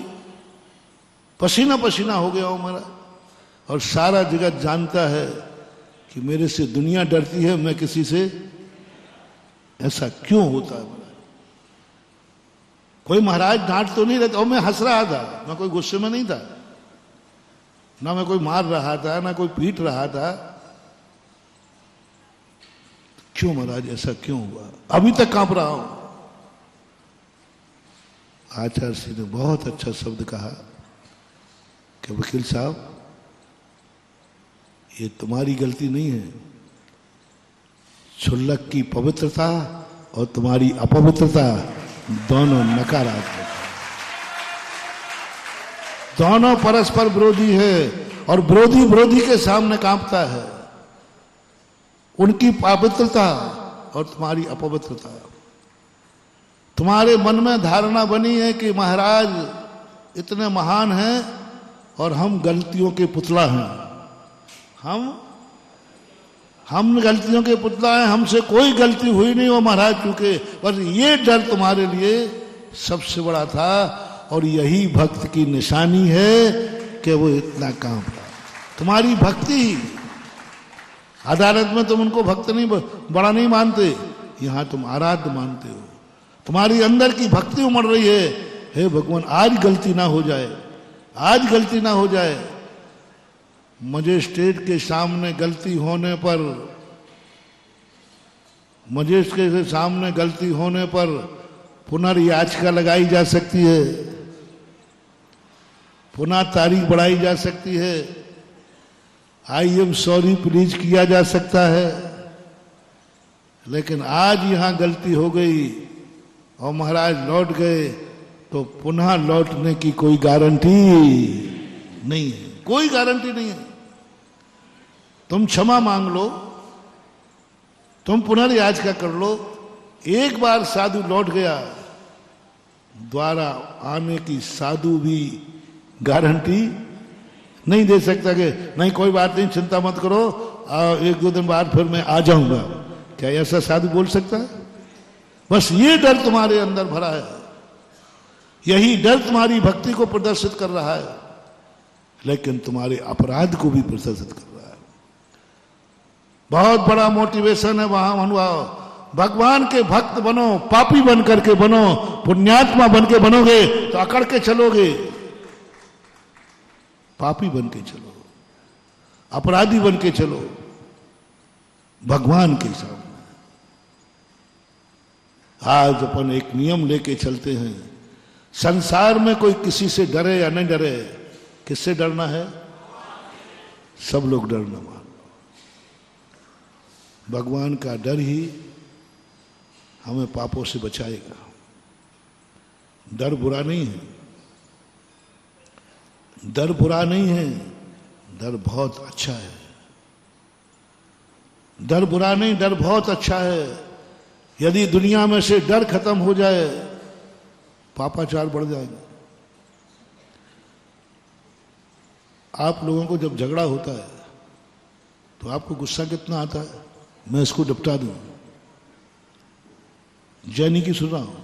पसीना पसीना हो गया हूं महाराज। और सारा जगत जानता है कि मेरे से दुनिया डरती है, मैं किसी से। ऐसा क्यों होता है? कोई महाराज डांट तो नहीं रहता। और मैं हंस रहा था, मैं कोई गुस्से में नहीं था, ना मैं कोई मार रहा था, ना कोई पीट रहा था। क्यों महाराज, ऐसा क्यों हुआ? अभी तक कांप रहा हूं। आचार्य श्री ने बहुत अच्छा शब्द कहा कि वकील साहब, ये तुम्हारी गलती नहीं है। क्षुल्लक की पवित्रता और तुम्हारी अपवित्रता दोनों नकारात्मक, दोनों परस्पर विरोधी है, और विरोधी विरोधी के सामने कांपता है। उनकी पवित्रता और तुम्हारी अपवित्रता। तुम्हारे मन में धारणा बनी है कि महाराज इतने महान हैं और हम गलतियों के पुतला हैं। हम गलतियों के पुतला हैं, हमसे कोई गलती हुई नहीं हो महाराज, चूंकि बस ये डर तुम्हारे लिए सबसे बड़ा था। और यही भक्त की निशानी है कि वो इतना कांप रहा। तुम्हारी भक्ति, अदालत में तुम उनको भक्त नहीं, बड़ा नहीं मानते, यहां तुम आराध्य मानते हो। तुम्हारी अंदर की भक्ति उमड़ रही है, हे भगवान आज गलती ना हो जाए, आज गलती ना हो जाए। मजिस्ट्रेट के सामने गलती होने पर, मजिस्ट्रेट के सामने गलती होने पर पुनर्याचिका लगाई जा सकती है, पुनः तारीख बढ़ाई जा सकती है, आई एम सॉरी प्लीज किया जा सकता है। लेकिन आज यहां गलती हो गई और महाराज लौट गए तो पुनः लौटने की कोई गारंटी नहीं है, कोई गारंटी नहीं है। तुम क्षमा मांग लो, तुम पुनर्याचिका कर लो, एक बार साधु लौट गया, द्वारा आने की साधु भी गारंटी नहीं दे सकता कि नहीं कोई बात नहीं, चिंता मत करो, एक दो दिन बाद फिर मैं आ जाऊंगा। क्या ऐसा साधु बोल सकता है? बस ये डर तुम्हारे अंदर भरा है, यही डर तुम्हारी भक्ति को प्रदर्शित कर रहा है, लेकिन तुम्हारे अपराध को भी प्रदर्शित कर रहा है। बहुत बड़ा मोटिवेशन है वहां अनुभव। भगवान के भक्त बनो, पापी बन करके बनो, पुण्यात्मा बन के बनोगे तो अकड़ के चलोगे। पापी बन के चलो, अपराधी बन के चलो भगवान के सामने। आज अपन एक नियम लेके चलते हैं, संसार में कोई किसी से डरे या नहीं डरे, किससे डरना है? सब लोग डरना मान लो। भगवान का डर ही हमें पापों से बचाएगा। डर बुरा नहीं है, डर बुरा नहीं है, डर बहुत अच्छा है। डर बुरा नहीं, डर बहुत अच्छा है। यदि दुनिया में से डर खत्म हो जाए, पापाचार बढ़ जाएंगे। आप लोगों को जब झगड़ा होता है तो आपको गुस्सा कितना आता है? मैं इसको निपटा दूं। जैनी की सुन रहा हूं,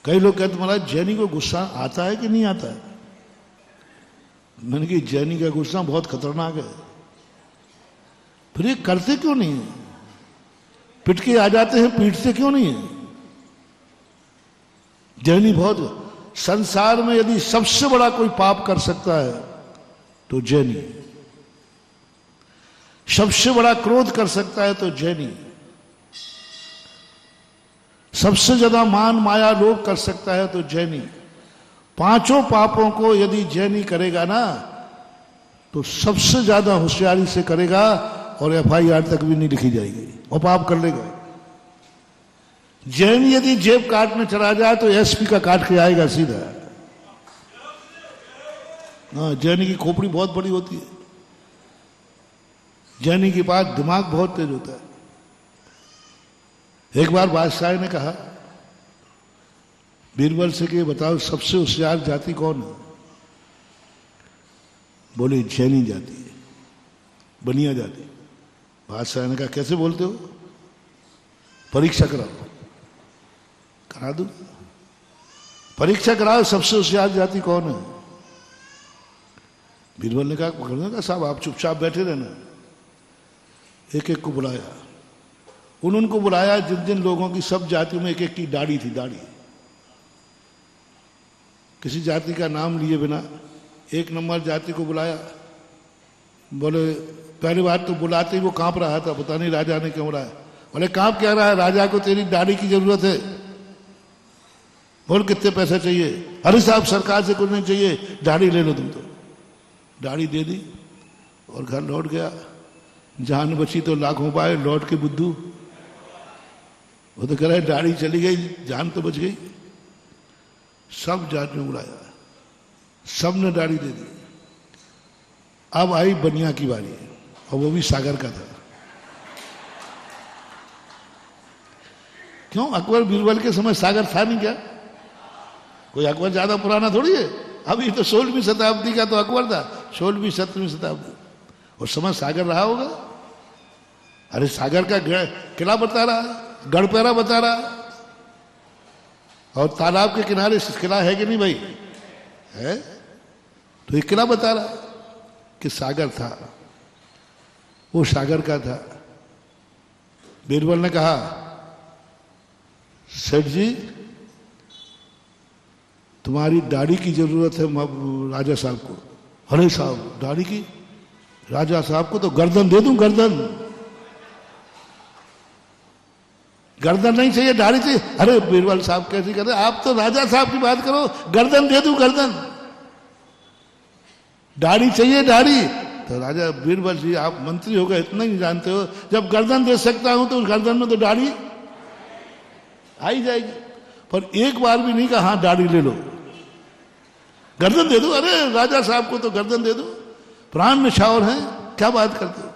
कई लोग कहते महाराज जैनी को गुस्सा आता है कि नहीं आता है? मैंने कहा जैनी का गुस्सा बहुत खतरनाक है। फिर ये करते क्यों नहीं है? पिट के आ जाते हैं, पीटते क्यों नहीं है? जैनी बहुत, संसार में यदि सबसे बड़ा कोई पाप कर सकता है तो जैनी। सबसे बड़ा क्रोध कर सकता है तो जैनी। सबसे ज्यादा मान माया लोभ कर सकता है तो जैनी। पांचों पापों को यदि जैनी करेगा ना तो सबसे ज्यादा होशियारी से करेगा और एफआईआर तक भी नहीं लिखी जाएगी, वो पाप कर लेगा। जैन यदि जेब काटने चला जाए तो एसपी का काट के आएगा सीधा। हाँ, जैनी की खोपड़ी बहुत बड़ी होती है, जैनी के पास दिमाग बहुत तेज होता है। एक बार बादशाह ने कहा बीरबल से कि बताओ सबसे होशियार जाति कौन है? बोले जैनी जाति है, बनिया जाति। बादशाह ने कहा कैसे बोलते हो? परीक्षा कराओ। करा दो, परीक्षा कराओ, सबसे होशियार जाति कौन है? बीरबल ने कहा पकड़ने का साहब आप चुपचाप बैठे रहना। एक एक को बुलाया, उनको बुलाया जिन जिन लोगों की सब जातियों में एक एक की दाढ़ी थी, दाढ़ी, किसी जाति का नाम लिए बिना एक नंबर जाति को बुलाया। बोले पहली बात तो बुलाते ही वो कांप रहा था, पता नहीं राजा ने क्यों बुलाया। बोले कांप क्या रहा है, राजा को तेरी दाढ़ी की जरूरत है। बोल कितने पैसे चाहिए? अरे साहब सरकार से कुछ नहीं चाहिए, दाढ़ी ले लो तुम। तो दाढ़ी दे दी और घर लौट गया। जान बची तो लाखों पाए, लौट के बुद्धू। वो तो कह रहा है दाढ़ी चली गई, जान तो बच गई। सब जात में बुलाया, सब ने दाढ़ी दे दी। अब आई बनिया की बारी, और वो भी सागर का था। क्यों? अकबर बीरबल के समय सागर था नहीं क्या? कोई अकबर ज्यादा पुराना थोड़ी है। अभी तो 16वीं शताब्दी का तो अकबर था, 16वीं 17वीं शताब्दी। उस समय सागर रहा होगा। अरे सागर का किला बता रहा, गढ़पेरा बता रहा, और तालाब के किनारे किला है कि नहीं भाई? है। तो ये किला बता रहा कि सागर था, वो सागर का था। बीरबल ने कहा सेठ जी तुम्हारी दाढ़ी की जरूरत है राजा साहब को। अरे साहब दाढ़ी की? राजा साहब को तो गर्दन दे दूं, गर्दन। गर्दन नहीं चाहिए, दाढ़ी चाहिए। अरे बीरबल साहब कैसे कहते, आप तो राजा साहब की बात करो, गर्दन दे दूं, गर्दन। दाढ़ी चाहिए, दाढ़ी। तो राजा बीरबल जी आप मंत्री हो गए, इतना ही जानते हो, जब गर्दन दे सकता हूं तो उस गर्दन में तो दाढ़ी आ ही जाएगी। पर एक बार भी नहीं कहा हाँ दाढ़ी ले लो, गर्दन दे दो। अरे राजा साहब को तो गर्दन दे दो, प्राण निछावर हैं, क्या बात करते हो।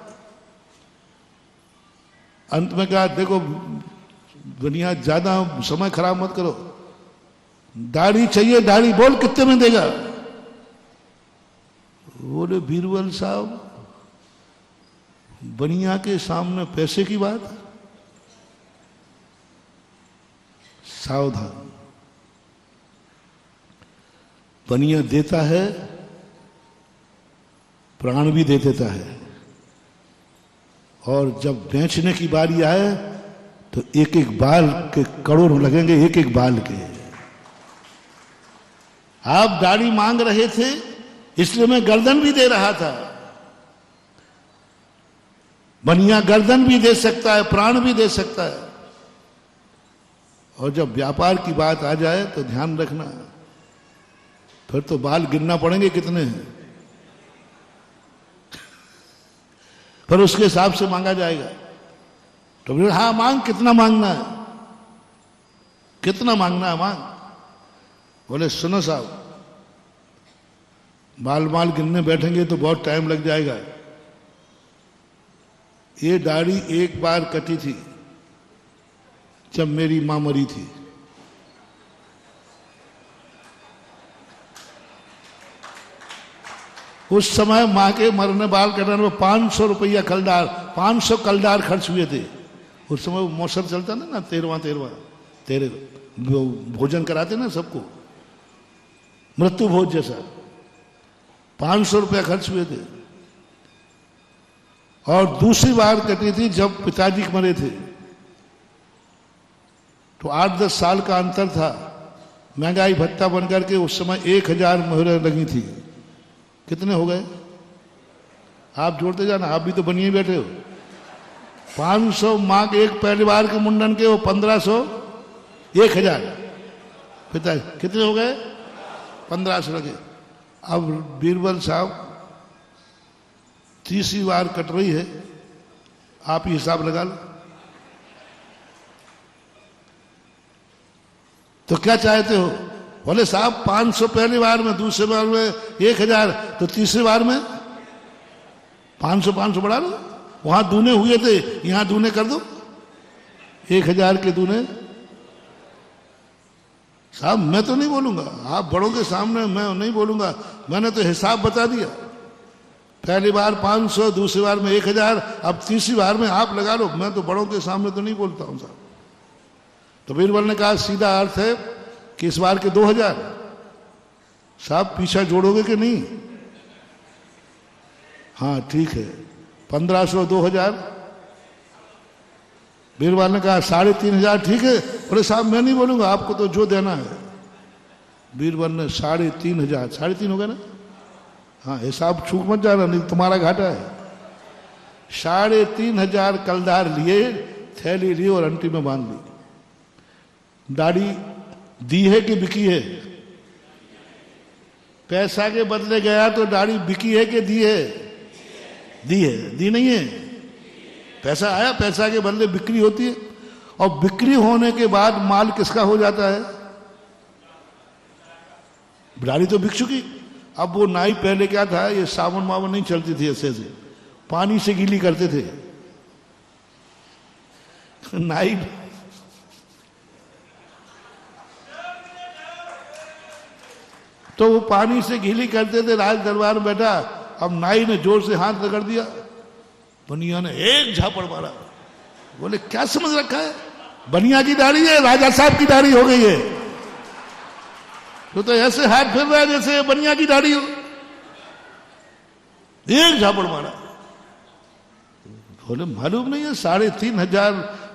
अंत में कहा देखो दुनिया ज्यादा समय खराब मत करो, दाढ़ी चाहिए, दाढ़ी। बोल कितने में देगा? बोले बीरबल साहब बनिया के सामने पैसे की बात, सावधान। बनिया देता है, प्राण भी दे देता है, और जब बेचने की बारी आए तो एक एक बाल के करोड़ लगेंगे, एक एक बाल के। आप दाढ़ी मांग रहे थे इसलिए मैं गर्दन भी दे रहा था। बनिया गर्दन भी दे सकता है, प्राण भी दे सकता है। और जब व्यापार की बात आ जाए तो ध्यान रखना, फिर तो बाल गिनना पड़ेंगे कितने हैं, फिर उसके हिसाब से मांगा जाएगा। तो बोले हाँ मांग, कितना मांगना है, कितना मांगना है मांग। बोले सुनो साहब बाल बाल गिनने बैठेंगे तो बहुत टाइम लग जाएगा। ये दाढ़ी एक बार कटी थी जब मेरी मां मरी थी। उस समय मां के मरने बाल कटाने में 500 रुपया कलदार, 500 कलदार खर्च हुए थे। उस समय वो मौसम चलता ना 13 भोजन कराते ना सबको, मृत्यु भोज जैसा। 500 रुपया खर्च हुए थे। और दूसरी बार कटी थी जब पिताजी मरे थे, तो 8-10 साल का अंतर था। महंगाई भत्ता बनकर के उस समय 1000 मोहरें लगी थी। कितने हो गए? आप जोड़ते जाना, आप भी तो बनिए बैठे हो। 500 माँ के एक पहली बार के मुंडन के, वो 1500, 1000 पिता कितने हो गए? 1500 लगे। अब बीरबल साहब तीसरी बार कट रही है, आप ही हिसाब लगा लो। तो क्या चाहते हो? बोले साहब 500 पहली बार में, दूसरी बार में 1000, तो तीसरी बार में 500 बढ़ा लो। वहां दूने हुए थे, यहां दूने कर दो, 1000 के दूने। साहब मैं तो नहीं बोलूंगा, आप बड़ों के सामने मैं नहीं बोलूंगा, मैंने तो हिसाब बता दिया। पहली बार 500, दूसरी बार में 1000, अब तीसरी बार में आप लगा लो, मैं तो बड़ों के सामने तो नहीं बोलता हूं साहब। तो बीरबल ने कहा सीधा अर्थ है कि इस बार के 2000। साहब पीछा जोड़ोगे कि नहीं? हाँ ठीक है, 1500, 2000। बीरबल ने कहा 3500 ठीक है। बोले साहब मैं नहीं बोलूंगा, आपको तो जो देना है। बीरबल ने 3500, 3.5 हो गया ना? हाँ, हिसाब चूक मत जाना, नहीं तुम्हारा घाटा है। 3500 कलदार लिए, थैली ली और अंटी में बांध ली। दाढ़ी दी है कि बिकी है? पैसा के बदले गया तो दाढ़ी बिकी है कि दी है? दी है, दी नहीं है। पैसा आया, पैसा के बदले बिक्री होती है, और बिक्री होने के बाद माल किसका हो जाता है? दाढ़ी तो बिक चुकी। अब वो नाई पहले क्या था, ये साबुन माबुन नहीं चलती थी, ऐसे से पानी से गीली करते थे नाई। तो वो पानी से गीली करते थे, राज दरबार में बैठा। अब नाई ने जोर से हाथ रगड़ दिया, बनिया ने एक झापड़ मारा। बोले क्या समझ रखा है, बनिया की दाढ़ी है, राजा साहब की दाढ़ी हो गई है। तो ऐसे हाथ फिर रहा है जैसे बनिया की दाढ़ी हो। एक झापड़ मारा। बोले मालूम नहीं है 3500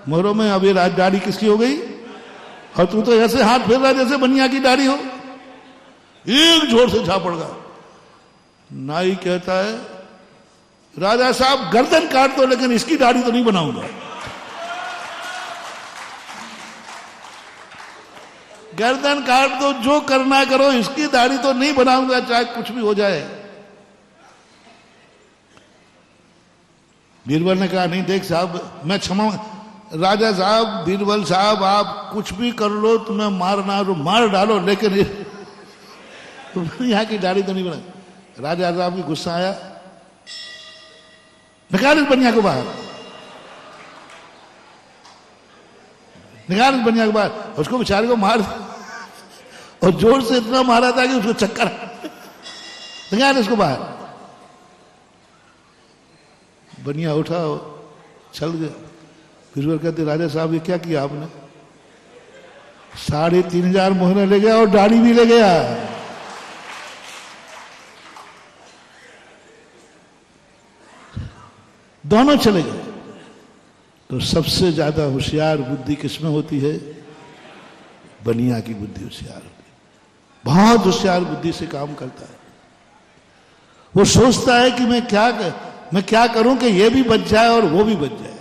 मोहरों में अब ये दाढ़ी किसकी हो गई, और तू तो ऐसे हाथ फेर रहा है जैसे बनिया की दाढ़ी हो। एक जोर से झापड़ गया। नाई कहता है राजा साहब गर्दन काट दो, लेकिन इसकी दाढ़ी तो नहीं बनाऊंगा। गर्दन काट दो, जो करना करो, इसकी दाढ़ी तो नहीं बनाऊंगा, चाहे कुछ भी हो जाए। बीरबल ने कहा नहीं देख साहब, मैं क्षमा, राजा साहब, बीरबल साहब, आप कुछ भी कर लो, तुम्हें मारना तो मार डालो, लेकिन यहाँ की दाढ़ी तो नहीं बना। राजा साहब की गुस्सा आया, निकाल इस बनिया को बाहर, निकाल इस बनिया को बाहर। उसको बेचारे को मार, और जोर से इतना मारा था कि उसको चक्कर। निकाल इसको बाहर। बनिया उठा, चल गया। बीरबल कहते राजा साहब ये क्या किया आपने? 3500 मोहरे ले गया और दाढ़ी भी ले गया। दोनों चले गए। तो सबसे ज्यादा होशियार बुद्धि किसमें होती है? बनिया की बुद्धि होशियार होती है, बहुत होशियार बुद्धि से काम करता है। वो सोचता है कि मैं क्या करूं कि ये भी बच जाए और वो भी बच जाए।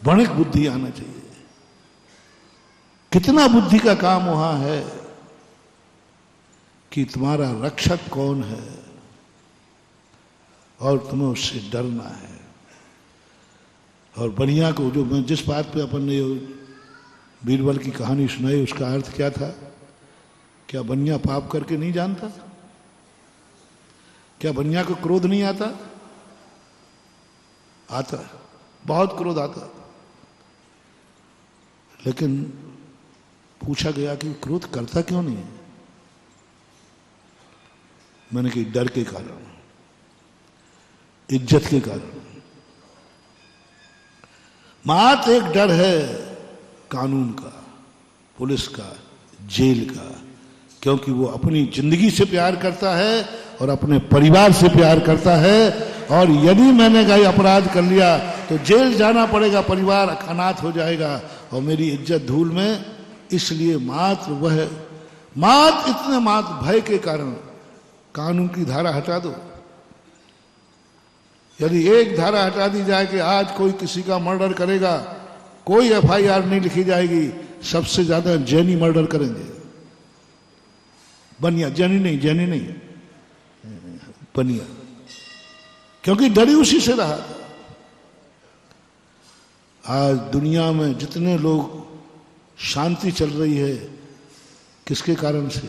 बड़क बुद्धि आना चाहिए। कितना बुद्धि का काम वहां है कि तुम्हारा रक्षक कौन है और तुम्हें उससे डरना है। और बनिया को जो मैं जिस बात पे अपन ने बीरबल की कहानी सुनाई, उसका अर्थ क्या था? क्या बनिया पाप करके नहीं जानता? क्या बनिया को क्रोध नहीं आता? आता, बहुत क्रोध आता। लेकिन पूछा गया कि क्रोध करता क्यों नहीं है? मैंने कहा डर के कारण, इज्जत के कारण। मात्र एक डर है कानून का, पुलिस का, जेल का, क्योंकि वो अपनी जिंदगी से प्यार करता है और अपने परिवार से प्यार करता है। और यदि मैंने कोई अपराध कर लिया तो जेल जाना पड़ेगा, परिवार अनाथ हो जाएगा और मेरी इज्जत धूल में। इसलिए मात्र इतने मात्र भय के कारण कानून की धारा हटा दो। यदि एक धारा हटा दी जाए कि आज कोई किसी का मर्डर करेगा, कोई एफआईआर नहीं लिखी जाएगी, सबसे ज्यादा जैनी मर्डर करेंगे। बनिया, जैनी नहीं, बनिया, क्योंकि डरी उसी से रहा था। आज दुनिया में जितने लोग शांति चल रही है, किसके कारण से?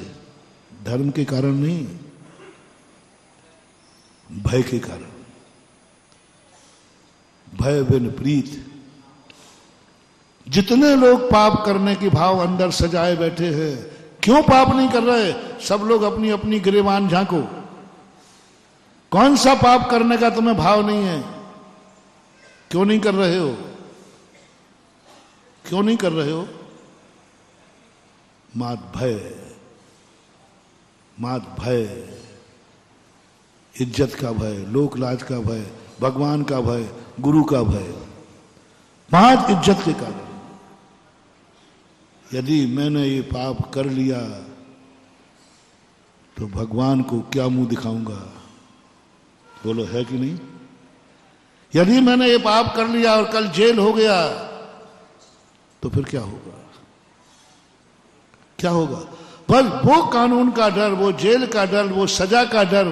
धर्म के कारण नहीं, भय के कारण। भय बिन प्रीत। जितने लोग पाप करने की भाव अंदर सजाए बैठे हैं, क्यों पाप नहीं कर रहे? सब लोग अपनी अपनी गिरेबान झांको। कौन सा पाप करने का तुम्हें भाव नहीं है? क्यों नहीं कर रहे हो? क्यों नहीं कर रहे हो? मात भय, इज्जत का भय, लोक लाज का भय, भगवान का भय, गुरु का भय, 5 इज्जत के कारण। यदि मैंने ये पाप कर लिया तो भगवान को क्या मुंह दिखाऊंगा? बोलो है कि नहीं? यदि मैंने ये पाप कर लिया और कल जेल हो गया तो फिर क्या होगा? क्या होगा? बस वो कानून का डर, वो जेल का डर, वो सजा का डर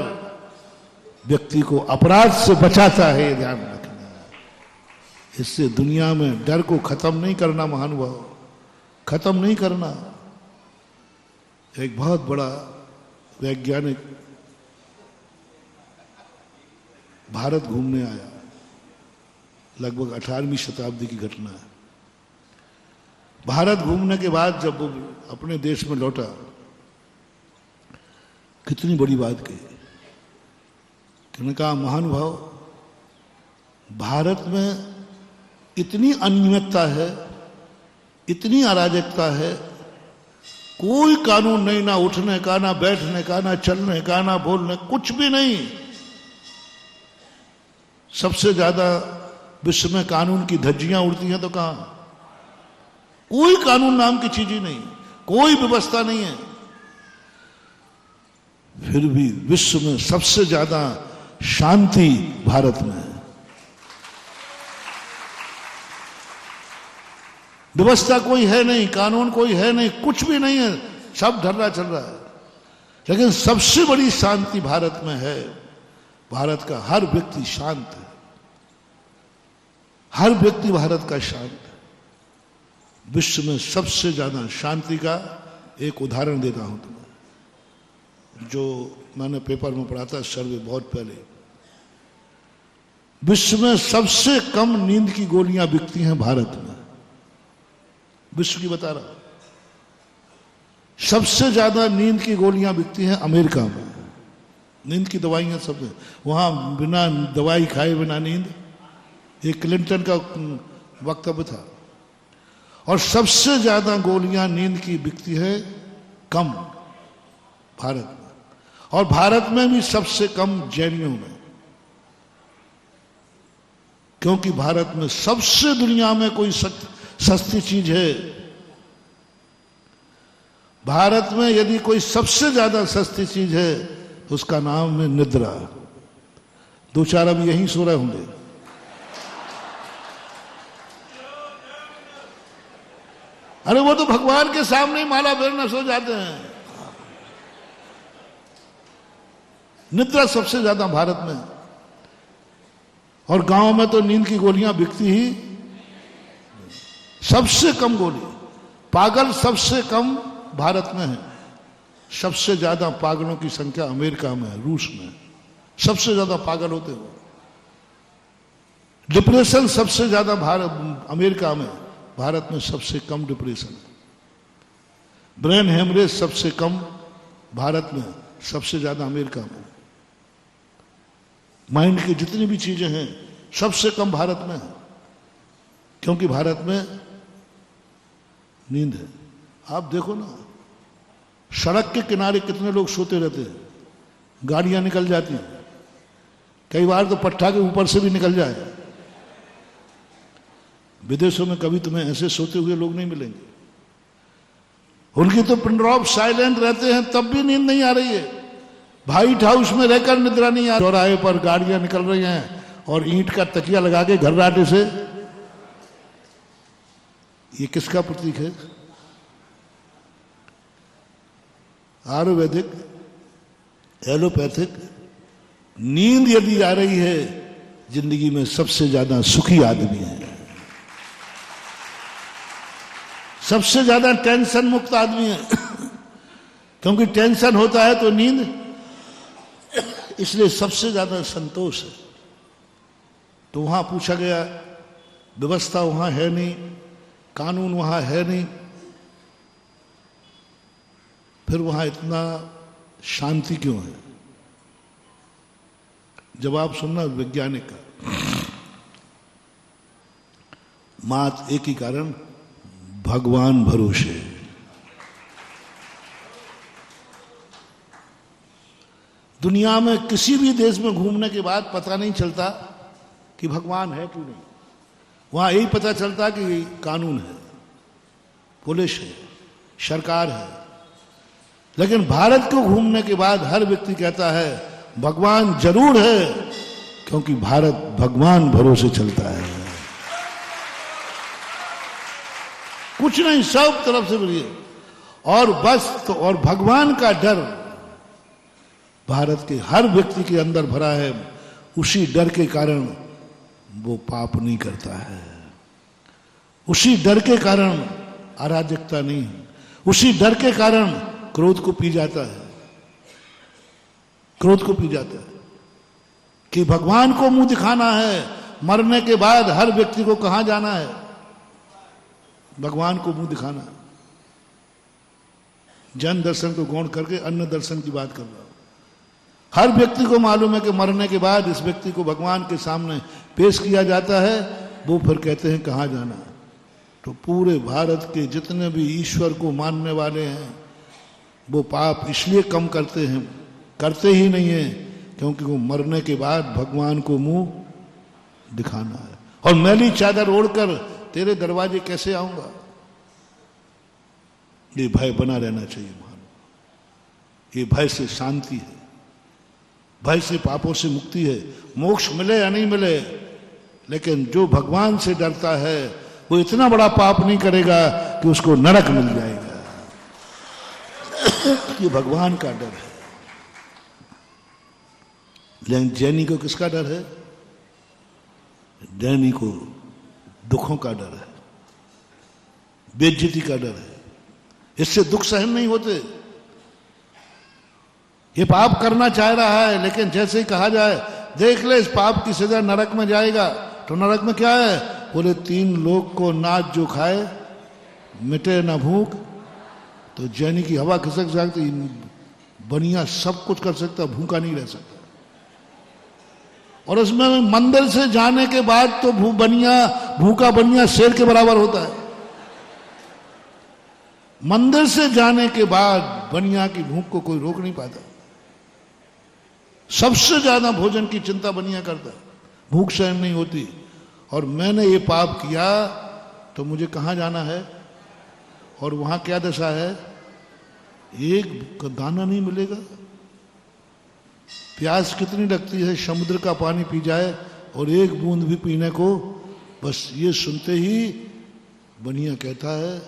व्यक्ति को अपराध से बचाता है, ये ध्यान रखना। इससे दुनिया में डर को खत्म नहीं करना महानुभाव, खत्म नहीं करना। एक बहुत बड़ा वैज्ञानिक भारत घूमने आया, लगभग 18वीं शताब्दी की घटना है। भारत घूमने के बाद जब वो अपने देश में लौटा, कितनी बड़ी बात कही। उन्होंने कहा, महानुभाव, भारत में इतनी अनियमितता है, इतनी अराजकता है, कोई कानून नहीं, ना उठने का, ना बैठने का, ना चलने का, ना बोलने, कुछ भी नहीं। सबसे ज्यादा विश्व में कानून की धज्जियां उड़ती हैं तो कहां? कोई कानून नाम की चीज ही नहीं, कोई व्यवस्था नहीं है। फिर भी विश्व में सबसे ज्यादा शांति भारत में है। व्यवस्था कोई है नहीं, कानून कोई है नहीं, कुछ भी नहीं है, सब धरना चल रहा है। लेकिन सबसे बड़ी शांति भारत में है। भारत का हर व्यक्ति शांत है, हर व्यक्ति भारत का शांत है। विश्व में सबसे ज्यादा शांति का एक उदाहरण देता हूं तुम्हें, जो मैंने पेपर में पढ़ा था, सर्वे बहुत पहले। विश्व में सबसे कम नींद की गोलियां बिकती हैं भारत में, विश्व की बता रहा हूं। सबसे ज्यादा नींद की गोलियां बिकती हैं अमेरिका में, नींद की दवाइयां सब, वहां बिना दवाई खाए बिना नींद, ये क्लिंटन का वक्तव्य था। और सबसे ज्यादा गोलियां नींद की बिकती है कम भारत में, और भारत में भी सबसे कम जैनियों में, क्योंकि भारत में सबसे दुनिया में कोई सस्ती चीज है। भारत में यदि कोई सबसे ज्यादा सस्ती चीज है तो उसका नाम है निद्रा। 2-4 अब यहीं सो रहे होंगे। अरे वो तो भगवान के सामने ही माला फेरना सो जाते हैं। निद्रा सबसे ज्यादा भारत में, और गांव में तो नींद की गोलियां बिकती ही, सबसे कम गोली। पागल सबसे कम भारत में है, सबसे ज्यादा पागलों की संख्या अमेरिका में है, रूस में सबसे ज्यादा पागल होते हो। डिप्रेशन सबसे ज्यादा अमेरिका में, भारत में सबसे कम डिप्रेशन। ब्रेन हेमरेज सबसे कम भारत में, सबसे ज्यादा अमेरिका में। माइंड की जितनी भी चीजें हैं सबसे कम भारत में है, क्योंकि भारत में नींद है। आप देखो ना, सड़क के किनारे कितने लोग सोते रहते हैं, गाड़ियां निकल जाती हैं, कई बार तो पट्टा के ऊपर से भी निकल जाए। विदेशों में कभी तुम्हें ऐसे सोते हुए लोग नहीं मिलेंगे। उनकी तो पिन ड्रॉप साइलेंट रहते हैं, तब भी नींद नहीं आ रही है। व्हाइट हाउस में रहकर निद्रा नहीं आ रही, चौराहे पर गाड़ियां निकल रही हैं और ईंट का तकिया लगा के घर्राटे से। ये किसका प्रतीक है? आयुर्वेदिक, एलोपैथिक। नींद यदि आ रही है, जिंदगी में सबसे ज्यादा सुखी आदमी है, सबसे ज्यादा टेंशन मुक्त आदमी है। क्योंकि टेंशन होता है तो नींद, इसलिए सबसे ज्यादा संतोष है। तो वहां पूछा गया, व्यवस्था वहां है नहीं, कानून वहां है नहीं, फिर वहां इतना शांति क्यों है? जवाब सुनना वैज्ञानिक का। मात्र एक ही कारण, भगवान भरोसे। दुनिया में किसी भी देश में घूमने के बाद पता नहीं चलता कि भगवान है कि नहीं, वहां यही पता चलता कि कानून है, पुलिस है, सरकार है। लेकिन भारत को घूमने के बाद हर व्यक्ति कहता है भगवान जरूर है, क्योंकि भारत भगवान भरोसे चलता है, कुछ नहीं, सब तरफ से बोलिए। और बस तो और भगवान का डर भारत के हर व्यक्ति के अंदर भरा है। उसी डर के कारण वो पाप नहीं करता है, उसी डर के कारण अराजकता नहीं, उसी डर के कारण क्रोध को पी जाता है, क्रोध को पी जाता है कि भगवान को मुंह दिखाना है। मरने के बाद हर व्यक्ति को कहां जाना है? भगवान को मुंह दिखाना है। जन दर्शन को गौण करके अन्न दर्शन की बात कर रहा हूं। हर व्यक्ति को मालूम है कि मरने के बाद इस व्यक्ति को भगवान के सामने पेश किया जाता है, वो फिर कहते हैं कहां जाना है। तो पूरे भारत के जितने भी ईश्वर को मानने वाले हैं वो पाप इसलिए कम करते हैं, करते ही नहीं है, क्योंकि वो मरने के बाद भगवान को मुंह दिखाना है। और मैली चादर ओढ़कर तेरे दरवाजे कैसे आऊंगा, ये भय बना रहना चाहिए मानो। ये भय से शांति है, भय से पापों से मुक्ति है। मोक्ष मिले या नहीं मिले, लेकिन जो भगवान से डरता है वो इतना बड़ा पाप नहीं करेगा कि उसको नरक मिल जाएगा। ये भगवान का डर है। लेकिन जैनी को किसका डर है? जैनी को दुखों का डर है, बेइज्जती का डर है। इससे दुख सहन नहीं होते। ये पाप करना चाह रहा है, लेकिन जैसे ही कहा जाए देख ले इस पाप की सजा नरक में जाएगा, तो नरक में क्या है? बोले 3 लोग को नाच जो खाए मिटे ना भूख। तो जैनी की हवा खिसक सकती, बनिया सब कुछ कर सकता, भूखा नहीं रह सकता। और उसमें मंदिर से जाने के बाद तो भूखा बनिया शेर के बराबर होता है। मंदिर से जाने के बाद बनिया की भूख को कोई रोक नहीं पाता। सबसे ज्यादा भोजन की चिंता बनिया करता है, भूख सहन नहीं होती। और मैंने ये पाप किया तो मुझे कहां जाना है, और वहां क्या दशा है? एक दाना नहीं मिलेगा। प्यास कितनी लगती है, समुद्र का पानी पी जाए और एक बूंद भी पीने को, बस ये सुनते ही बनिया कहता है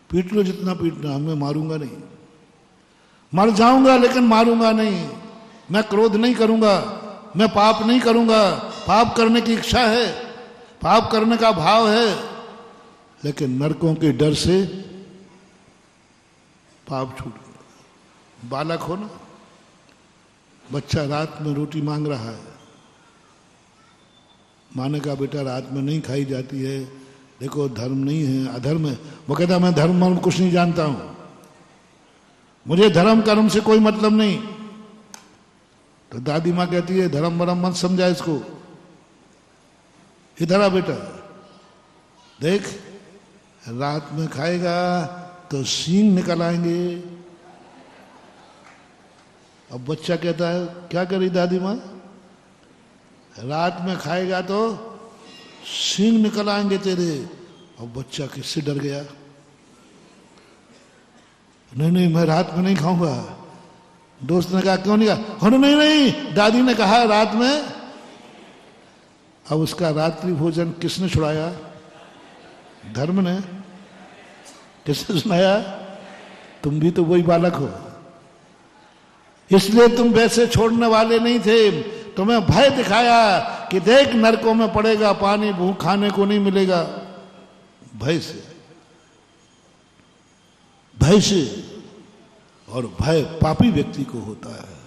पीट लो जितना पीटना, मैं मारूंगा नहीं, मर जाऊंगा लेकिन मारूंगा नहीं, मैं क्रोध नहीं करूंगा, मैं पाप नहीं करूंगा। पाप करने की इच्छा है, पाप करने का भाव है, लेकिन नरकों के डर से पाप छूट गया। बालक हो ना, बच्चा रात में रोटी मांग रहा है, माँ ने कहा बेटा रात में नहीं खाई जाती है, देखो धर्म नहीं है अधर्म है। वो कहता मैं धर्म मर्म कुछ नहीं जानता हूं, मुझे धर्म कर्म से कोई मतलब नहीं। तो दादी माँ कहती है धर्म मर्म मत समझा इसको, इधर आ बेटा, देख रात में खाएगा तो सींग निकल आएंगे। अब बच्चा कहता है क्या करी दादी माँ? रात में खाएगा तो सींग निकल आएंगे तेरे। और बच्चा किससे डर गया? नहीं नहीं मैं रात में नहीं खाऊंगा। दोस्त ने कहा क्यों नहीं कहा? नहीं नहीं दादी ने कहा रात में। अब उसका रात्रि भोजन किसने छुड़ाया? धर्म ने। किसने सुनाया? तुम भी तो वही बालक हो, इसलिए तुम वैसे छोड़ने वाले नहीं थे। तुम्हें भय दिखाया कि देख नरकों में पड़ेगा, पानी भूख खाने को नहीं मिलेगा। भय से, भय से। और भय पापी व्यक्ति को होता है,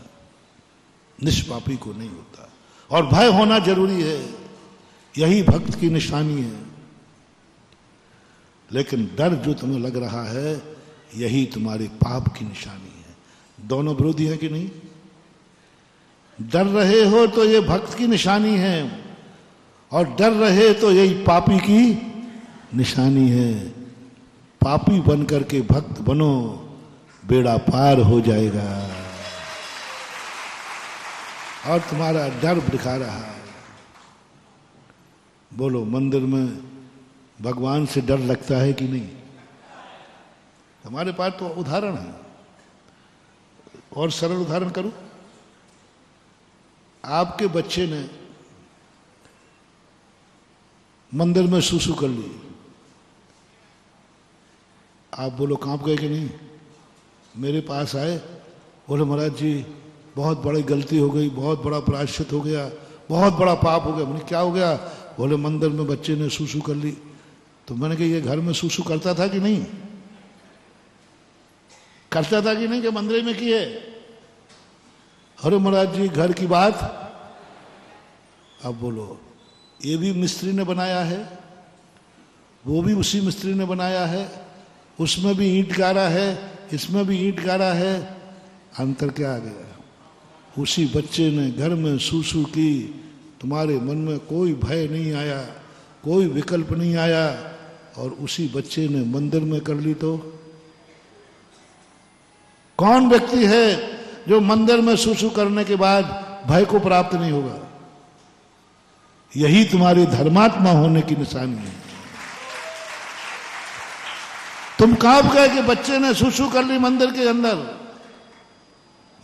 निष्पापी को नहीं होता। और भय होना जरूरी है, यही भक्त की निशानी है। लेकिन डर जो तुम्हें लग रहा है यही तुम्हारे पाप की निशानी है। दोनों विरोधी है कि नहीं? डर रहे हो तो ये भक्त की निशानी है, और डर रहे तो यही पापी की निशानी है। पापी बन करके भक्त बनो, बेड़ा पार हो जाएगा। और तुम्हारा डर दिखा रहा है। बोलो, मंदिर में भगवान से डर लगता है कि नहीं? हमारे पास तो उदाहरण है। और सरल उदाहरण करूं, आपके बच्चे ने मंदिर में सुसु कर ली, आप बोलो कांप गए कि नहीं? मेरे पास आए, बोले महाराज जी बहुत बड़ी गलती हो गई, बहुत बड़ा प्रायश्चित हो गया, बहुत बड़ा पाप हो गया। मैंने क्या हो गया? बोले मंदिर में बच्चे ने सुसु कर ली। तो मैंने कहा ये घर में सुसु करता था कि नहीं? करता था कि नहीं कि मंदिर में किए? अरे महाराज जी घर की बात। अब बोलो, ये भी मिस्त्री ने बनाया है, वो भी उसी मिस्त्री ने बनाया है, उसमें भी ईंट गाड़ा है, इसमें भी ईंट गाड़ा है। अंतर क्या आ गया? उसी बच्चे ने घर में सुसु की, तुम्हारे मन में कोई भय नहीं आया, कोई विकल्प नहीं आया, और उसी बच्चे ने मंदिर में कर ली। तो कौन व्यक्ति है जो मंदिर में सुसु करने के बाद भय को प्राप्त नहीं होगा? यही तुम्हारी धर्मात्मा होने की निशानी है। तुम कांप गए कि बच्चे ने सुसु कर ली मंदिर के अंदर।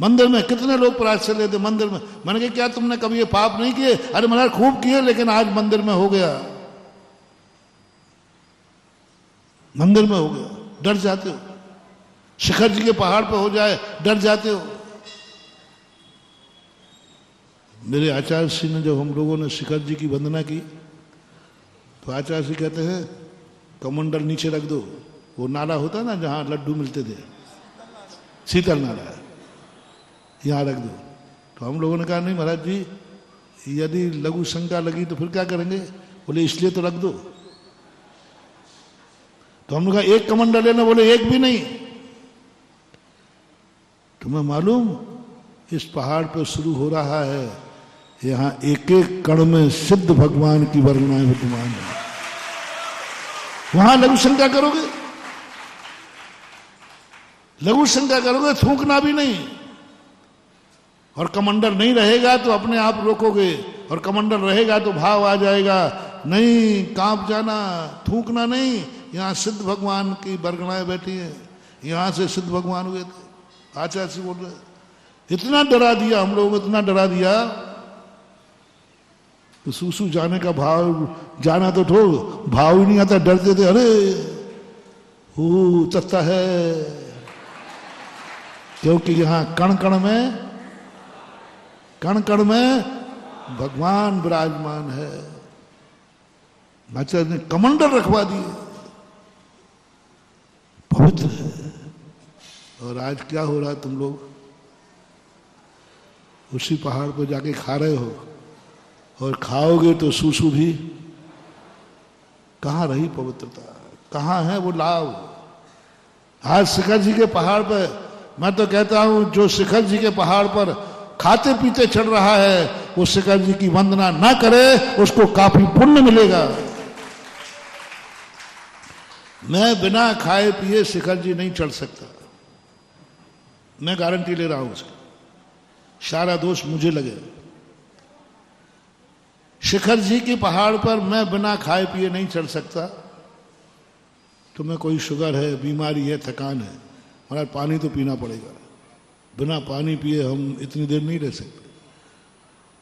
मंदिर में कितने लोग प्रायश्चित लेते मंदिर में। मैंने कहा क्या तुमने कभी ये पाप नहीं किए? अरे महाराज खूब किए, लेकिन आज मंदिर में हो गया, मंदिर में हो गया, डर जाते हो। शिखर जी के पहाड़ पे हो जाए, डर जाते हो। मेरे आचार्य श्री ने, जब हम लोगों ने शिखर जी की वंदना की, तो आचार्य श्री कहते हैं कमंडल नीचे रख दो। वो नाला होता ना जहां लड्डू मिलते थे, शीतल नाला, यहां रख दो। तो हम लोगों ने कहा नहीं महाराज जी, यदि लघु शंका लगी तो फिर क्या करेंगे? बोले इसलिए तो रख दो। तो हमने कहा एक कमंडल लेना, बोले एक भी नहीं। तुम्हें मालूम इस पहाड़ पर शुरू हो रहा है, यहां एक एक कण में सिद्ध भगवान की वर्णनाएं विद्यमान है। वहां लघु शंका करोगे, लघु शंका करोगे, थूकना भी नहीं। और कमंडल नहीं रहेगा तो अपने आप रोकोगे, और कमंडल रहेगा तो भाव आ जाएगा, नहीं कांप जाना, थूकना नहीं। यहां सिद्ध भगवान की वर्णनाएं बैठी है, यहां से सिद्ध भगवान हुए थे। आचार्य से बोल रहे, इतना डरा दिया हम लोगों को, इतना डरा दिया तो सुसु जाने का भाव, जाना तो ठोक, भाव ही नहीं आता, डरते थे। अरे वो तत्ता है, क्योंकि यहां कण कण में, कण कण में भगवान विराजमान है। आचार्य ने कमंडल रखवा दिए, पवित्र है। और आज क्या हो रहा है? तुम लोग उसी पहाड़ पर जाके खा रहे हो, और खाओगे तो सुसु भी। कहां रही पवित्रता? कहां है वो लाभ? आज शिखर जी के पहाड़ पर, मैं तो कहता हूं जो शिखर जी के पहाड़ पर खाते पीते चढ़ रहा है, वो शिखर जी की वंदना ना करे, उसको काफी पुण्य मिलेगा। मैं बिना खाए पिए शिखर जी नहीं चढ़ सकता, मैं गारंटी ले रहा हूं उसकी, सारा दोष मुझे लगे। शिखर जी के पहाड़ पर मैं बिना खाए पिए नहीं चढ़ सकता। तुम्हें कोई शुगर है, बीमारी है, थकान है, हमारा पानी तो पीना पड़ेगा। बिना पानी पिए हम इतनी देर नहीं रह सकते।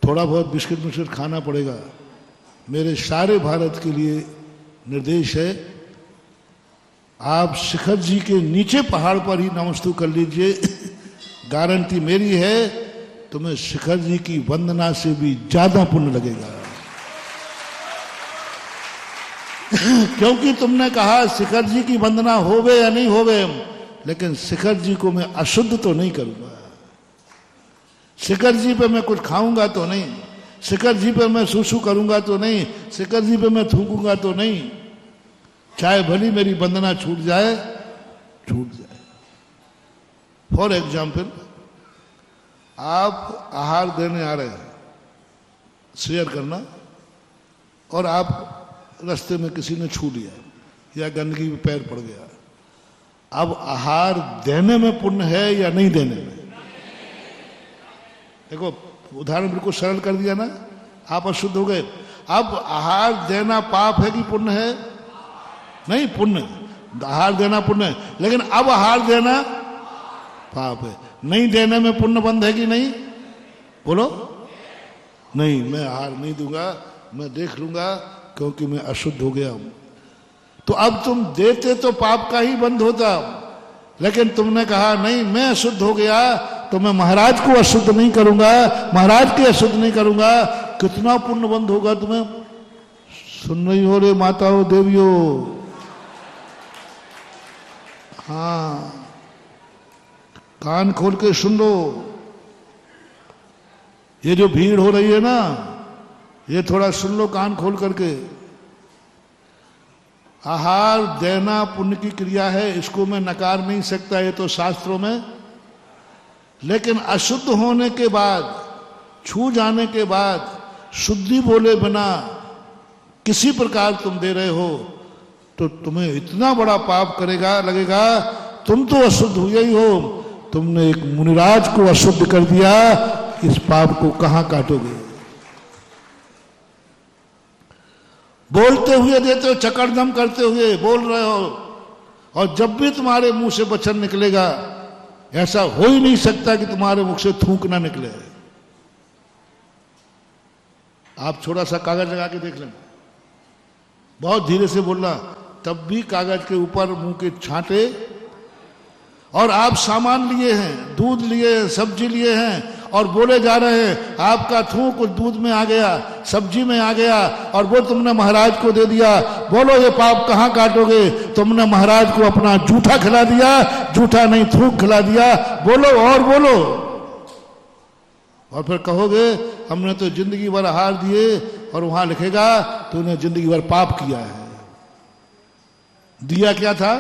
थोड़ा बहुत बिस्किट मिस्किट खाना पड़ेगा। मेरे सारे भारत के लिए निर्देश है, आप शिखर जी के नीचे पहाड़ पर ही नमस्तु कर लीजिए। गारंटी मेरी है, तुम्हें शिखर जी की वंदना से भी ज्यादा पुण्य लगेगा। क्योंकि तुमने कहा शिखर जी की वंदना होवे या नहीं होवे, लेकिन शिखर जी को मैं अशुद्ध तो नहीं करूंगा। शिखर जी पे मैं कुछ खाऊंगा तो नहीं, शिखर जी पे मैं सुसु करूंगा तो नहीं, शिखर जी पे मैं थूकूंगा तो नहीं। चाहे भली मेरी वंदना छूट जाए, छूट जाए। फॉर एग्जाम्पल, आप आहार देने आ रहे हैं, शेयर करना, और आप रास्ते में किसी ने छू लिया या गंदगी में पैर पड़ गया। अब आहार देने में पुण्य है या नहीं देने में? देखो उदाहरण बिल्कुल सरल कर दिया ना, आप अशुद्ध हो गए। अब आहार देना पाप है कि पुण्य है? नहीं, पुण्य। आहार देना पुण्य है, लेकिन अब आहार देना पाप है। नहीं देने में पुण्य बंद है कि नहीं? बोलो। नहीं, मैं आहार नहीं दूंगा, मैं देख लूंगा, क्योंकि मैं अशुद्ध हो गया हूं। तो अब तुम देते तो पाप का ही बंद होता, लेकिन तुमने कहा नहीं, मैं अशुद्ध हो गया तो मैं महाराज को अशुद्ध नहीं करूंगा, महाराज के अशुद्ध नहीं करूंगा। कितना पुण्य बंद होगा तुम्हें? सुन रही हो रे माताओं देवियों? हाँ, कान खोल के सुन लो। ये जो भीड़ हो रही है ना, ये थोड़ा सुन लो कान खोल करके। आहार देना पुण्य की क्रिया है, इसको मैं नकार नहीं सकता, ये तो शास्त्रों में। लेकिन अशुद्ध होने के बाद, छू जाने के बाद, शुद्धि बोले बिना किसी प्रकार तुम दे रहे हो, तो तुम्हें इतना बड़ा पाप करेगा, लगेगा तुम तो अशुद्ध हुए ही हो, तुमने एक मुनिराज को अशुद्ध कर दिया, इस पाप को कहां काटोगे? बोलते हुए देते हो, चकड़दम करते हुए बोल रहे हो, और जब भी तुम्हारे मुंह से वचन निकलेगा, ऐसा हो ही नहीं सकता कि तुम्हारे मुख से थूक ना निकले। आप थोड़ा सा कागज लगा के देख लेना, बहुत धीरे से बोलना, तब भी कागज के ऊपर मुंह के छांटे। और आप सामान लिए हैं, दूध लिए हैं, सब्जी लिए हैं, और बोले जा रहे हैं, आपका थूक दूध में आ गया, सब्जी में आ गया, और वो तुमने महाराज को दे दिया। बोलो ये पाप कहां काटोगे? तुमने महाराज को अपना जूठा खिला दिया, जूठा नहीं थूक खिला दिया। बोलो और बोलो। और फिर कहोगे हमने तो जिंदगी भर आहार दिए, और वहां लिखेगा तूने जिंदगी भर पाप किया है। दिया क्या था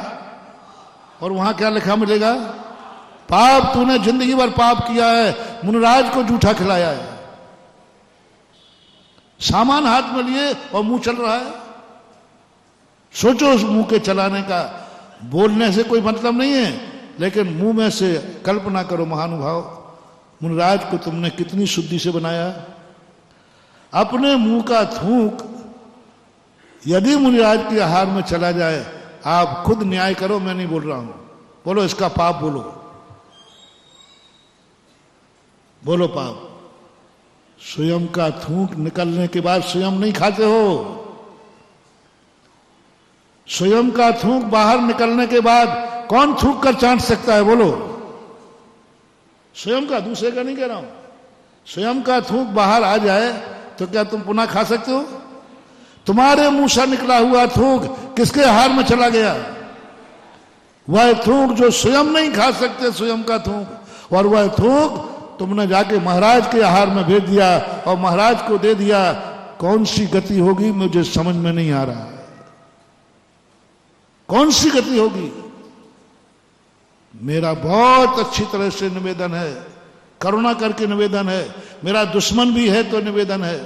और वहां क्या लिखा मिलेगा? पाप। तूने जिंदगी भर पाप किया है, मुनिराज को जूठा खिलाया है। सामान हाथ में लिए और मुंह चल रहा है। सोचो उस मुंह के चलाने का। बोलने से कोई मतलब नहीं है, लेकिन मुंह में से कल्पना करो महानुभाव, मुनिराज को तुमने कितनी शुद्धि से बनाया। अपने मुंह का थूक यदि मुनिराज के आहार में चला जाए, आप खुद न्याय करो, मैं नहीं बोल रहा हूं। बोलो इसका पाप, बोलो बोलो पाप। स्वयं का थूक निकलने के बाद स्वयं नहीं खाते हो। स्वयं का थूक बाहर निकलने के बाद कौन थूक कर चाट सकता है? बोलो। स्वयं का, दूसरे का नहीं कह रहा हूं। स्वयं का थूक बाहर आ जाए तो क्या तुम पुनः खा सकते हो? तुम्हारे मुंह से निकला हुआ थूक किसके आहार में चला गया? वह थूक जो स्वयं नहीं खा सकते, स्वयं का थूक, और वह थूक तुमने जाके महाराज के आहार में भेज दिया और महाराज को दे दिया। कौन सी गति होगी मुझे समझ में नहीं आ रहा है। कौन सी गति होगी? मेरा बहुत अच्छी तरह से निवेदन है, करुणा करके निवेदन है, मेरा दुश्मन भी है तो निवेदन है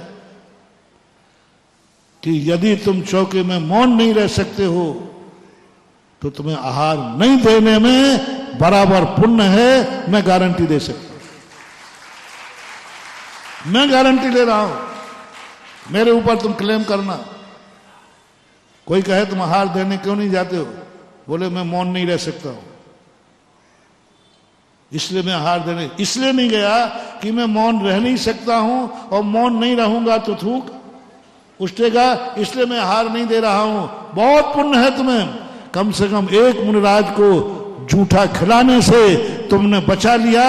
कि यदि तुम चौके में मौन नहीं रह सकते हो तो तुम्हें आहार नहीं देने में बराबर पुण्य है। मैं गारंटी दे सकता हूं, मैं गारंटी ले रहा हूं। मेरे ऊपर तुम क्लेम करना। कोई कहे तुम आहार देने क्यों नहीं जाते हो? बोले मैं मौन नहीं रह सकता हूं, इसलिए मैं आहार देने इसलिए नहीं गया कि मैं मौन रह नहीं सकता हूं, और मौन नहीं रहूंगा तो थूक उठेगा, इसलिए मैं आहार नहीं दे रहा हूं। बहुत पुण्य है तुम्हें। कम से कम एक मुनिराज को जूठा खिलाने से तुमने बचा लिया।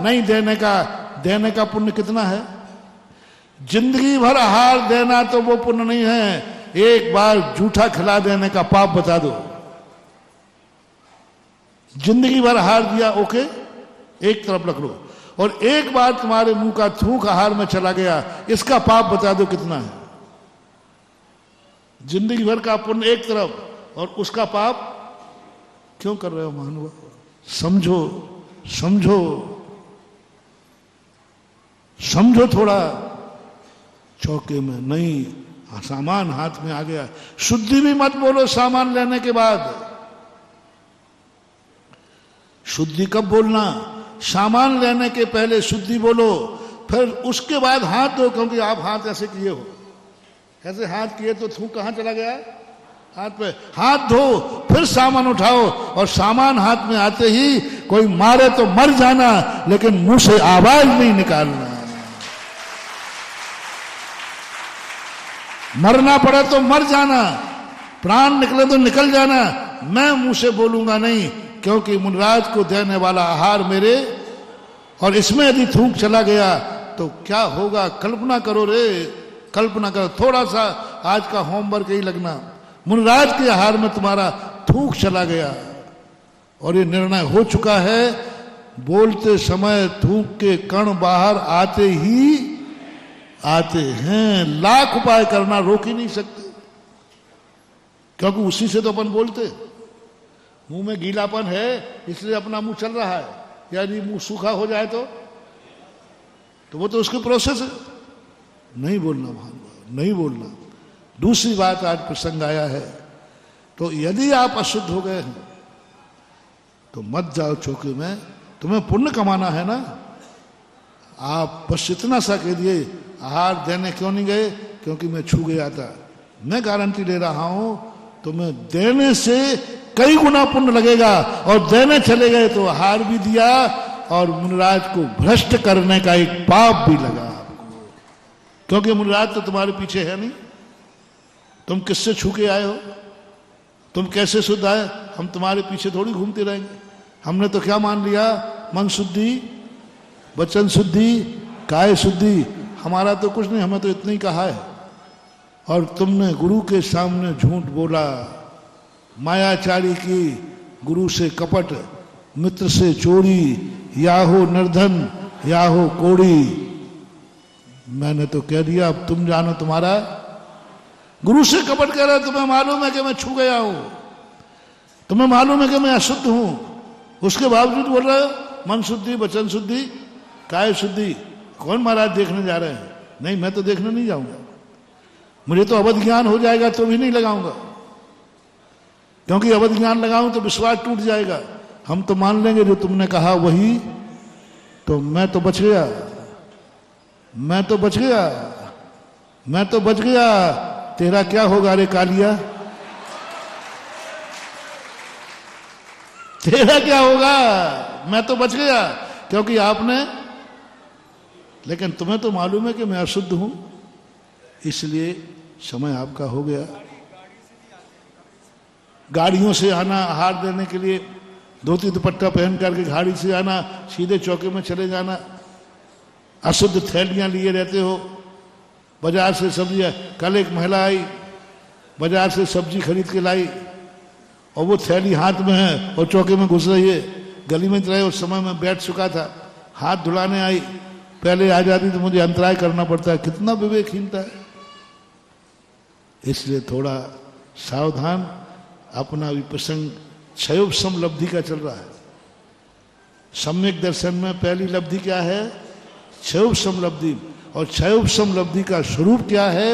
नहीं देने का, देने का पुण्य कितना है? जिंदगी भर आहार देना तो वो पुण्य नहीं है, एक बार जूठा खिला देने का पाप बता दो। जिंदगी भर आहार दिया, ओके, एक तरफ रख लो, और एक बार तुम्हारे मुंह का थूक आहार में चला गया, इसका पाप बता दो कितना है। जिंदगी भर का पुण्य एक तरफ, और उसका पाप क्यों कर रहे हो महानुभाव? समझो, समझो, समझो थोड़ा। चौके में नहीं, सामान हाथ में आ गया। शुद्धि भी मत बोलो सामान लेने के बाद। शुद्धि कब बोलना? सामान लेने के पहले शुद्धि बोलो। फिर उसके बाद हाथ धो, क्योंकि आप हाथ ऐसे किए हो, ऐसे हाथ किए तो थूक कहां चला गया? हाथ पे। हाथ धो, फिर सामान उठाओ, और सामान हाथ में आते ही कोई मारे तो मर जाना, लेकिन मुंह से आवाज नहीं निकालना। मरना पड़ा तो मर जाना, प्राण निकले तो निकल जाना, मैं मुंह से बोलूंगा नहीं, क्योंकि मुनराज को देने वाला आहार मेरे, और इसमें यदि थूक चला गया तो क्या होगा? कल्पना करो रे, कल्पना करो। थोड़ा सा आज का होमवर्क ही लगना, मुनराज के आहार में तुम्हारा थूक चला गया, और ये निर्णय हो चुका है, बोलते समय थूक के कण बाहर आते ही आते हैं। लाख उपाय करना, रोक ही नहीं सकते, क्योंकि उसी से तो अपन बोलते। मुंह में गीलापन है इसलिए अपना मुंह चल रहा है, यानी मुंह सूखा हो जाए तो वो तो उसकी प्रोसेस है। नहीं बोलना महानुभाव, नहीं बोलना। दूसरी बात आज प्रसंग आया है, तो यदि आप अशुद्ध हो गए हैं तो मत जाओ चौकी में, तुम्हें पुण्य कमाना है ना। आप बस इतना सा कह दिए, आहार देने क्यों नहीं गए? क्योंकि मैं छू गया था। मैं गारंटी ले रहा हूं, तुम्हें देने से कई गुना पुण्य लगेगा, और देने चले गए तो आहार भी दिया, और मुनराज को भ्रष्ट करने का एक पाप भी लगा आपको, क्योंकि मुनराज तो तुम्हारे पीछे है नहीं। तुम किससे छू के आए हो? तुम कैसे शुद्ध आए? हम तुम्हारे पीछे थोड़ी घूमते रहेंगे। हमने तो क्या मान लिया? मन शुद्धि, वचन शुद्धि, काय शुद्धि। हमारा तो कुछ नहीं, हमें तो इतना ही कहा है। और तुमने गुरु के सामने झूठ बोला, मायाचारी की, गुरु से कपट, मित्र से चोरी, या हो निर्धन या हो कोड़ी। मैंने तो कह दिया, अब तुम जानो तुम्हारा। गुरु से कपट कह रहा है, तुम्हें मालूम है कि मैं छू गया हूं, तुम्हें मालूम है कि मैं अशुद्ध हूं, उसके बावजूद बोल रहे हो मन शुद्धि, वचन शुद्धि, काय शुद्धि। कौन महाराज देखने जा रहे हैं? नहीं, मैं तो देखने नहीं जाऊंगा, मुझे तो अवध ज्ञान हो जाएगा तो भी नहीं लगाऊंगा, क्योंकि अवध ज्ञान लगाऊं तो विश्वास टूट जाएगा। हम तो मान लेंगे जो तुमने कहा वही, तो मैं तो बच गया, मैं तो बच गया, मैं तो बच गया। तेरा क्या होगा रे कालिया? तेरा क्या होगा? मैं तो बच गया, क्योंकि आपने, लेकिन तुम्हें तो मालूम है कि मैं अशुद्ध हूं, इसलिए समय आपका हो गया। गाड़ियों से आना, आहार देने के लिए धोती दुपट्टा पहन करके गाड़ी से आना, सीधे चौके में चले जाना, अशुद्ध थैलियां लिए रहते हो, बाजार से सब्जी। कल एक महिला आई, बाजार से सब्जी खरीद के लाई, और वो थैली हाथ में है और चौके में घुस रही है। गली में रहे, उस समय मैं बैठ चुका था, हाथ धुलाने आई, पहले आ जाती तो मुझे अंतराय करना पड़ता है। कितना विवेकहीनता है। इसलिए थोड़ा सावधान। अपना भी प्रसंग क्षयोपम लब्धि का चल रहा है। सम्यक दर्शन में पहली लब्धि क्या है? क्षयोपम लब्धि। और क्षयोपम लब्धि का स्वरूप क्या है?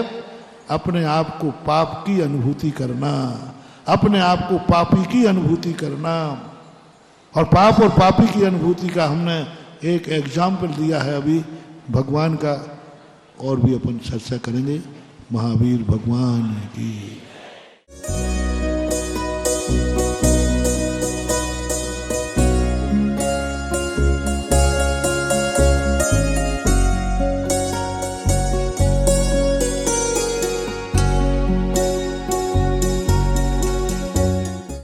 अपने आप को पाप की अनुभूति करना, अपने आप को पापी की अनुभूति करना। और पाप और पापी की अनुभूति का हमने एक एग्जाम्पल दिया है अभी भगवान का, और भी अपन चर्चा करेंगे। महावीर भगवान की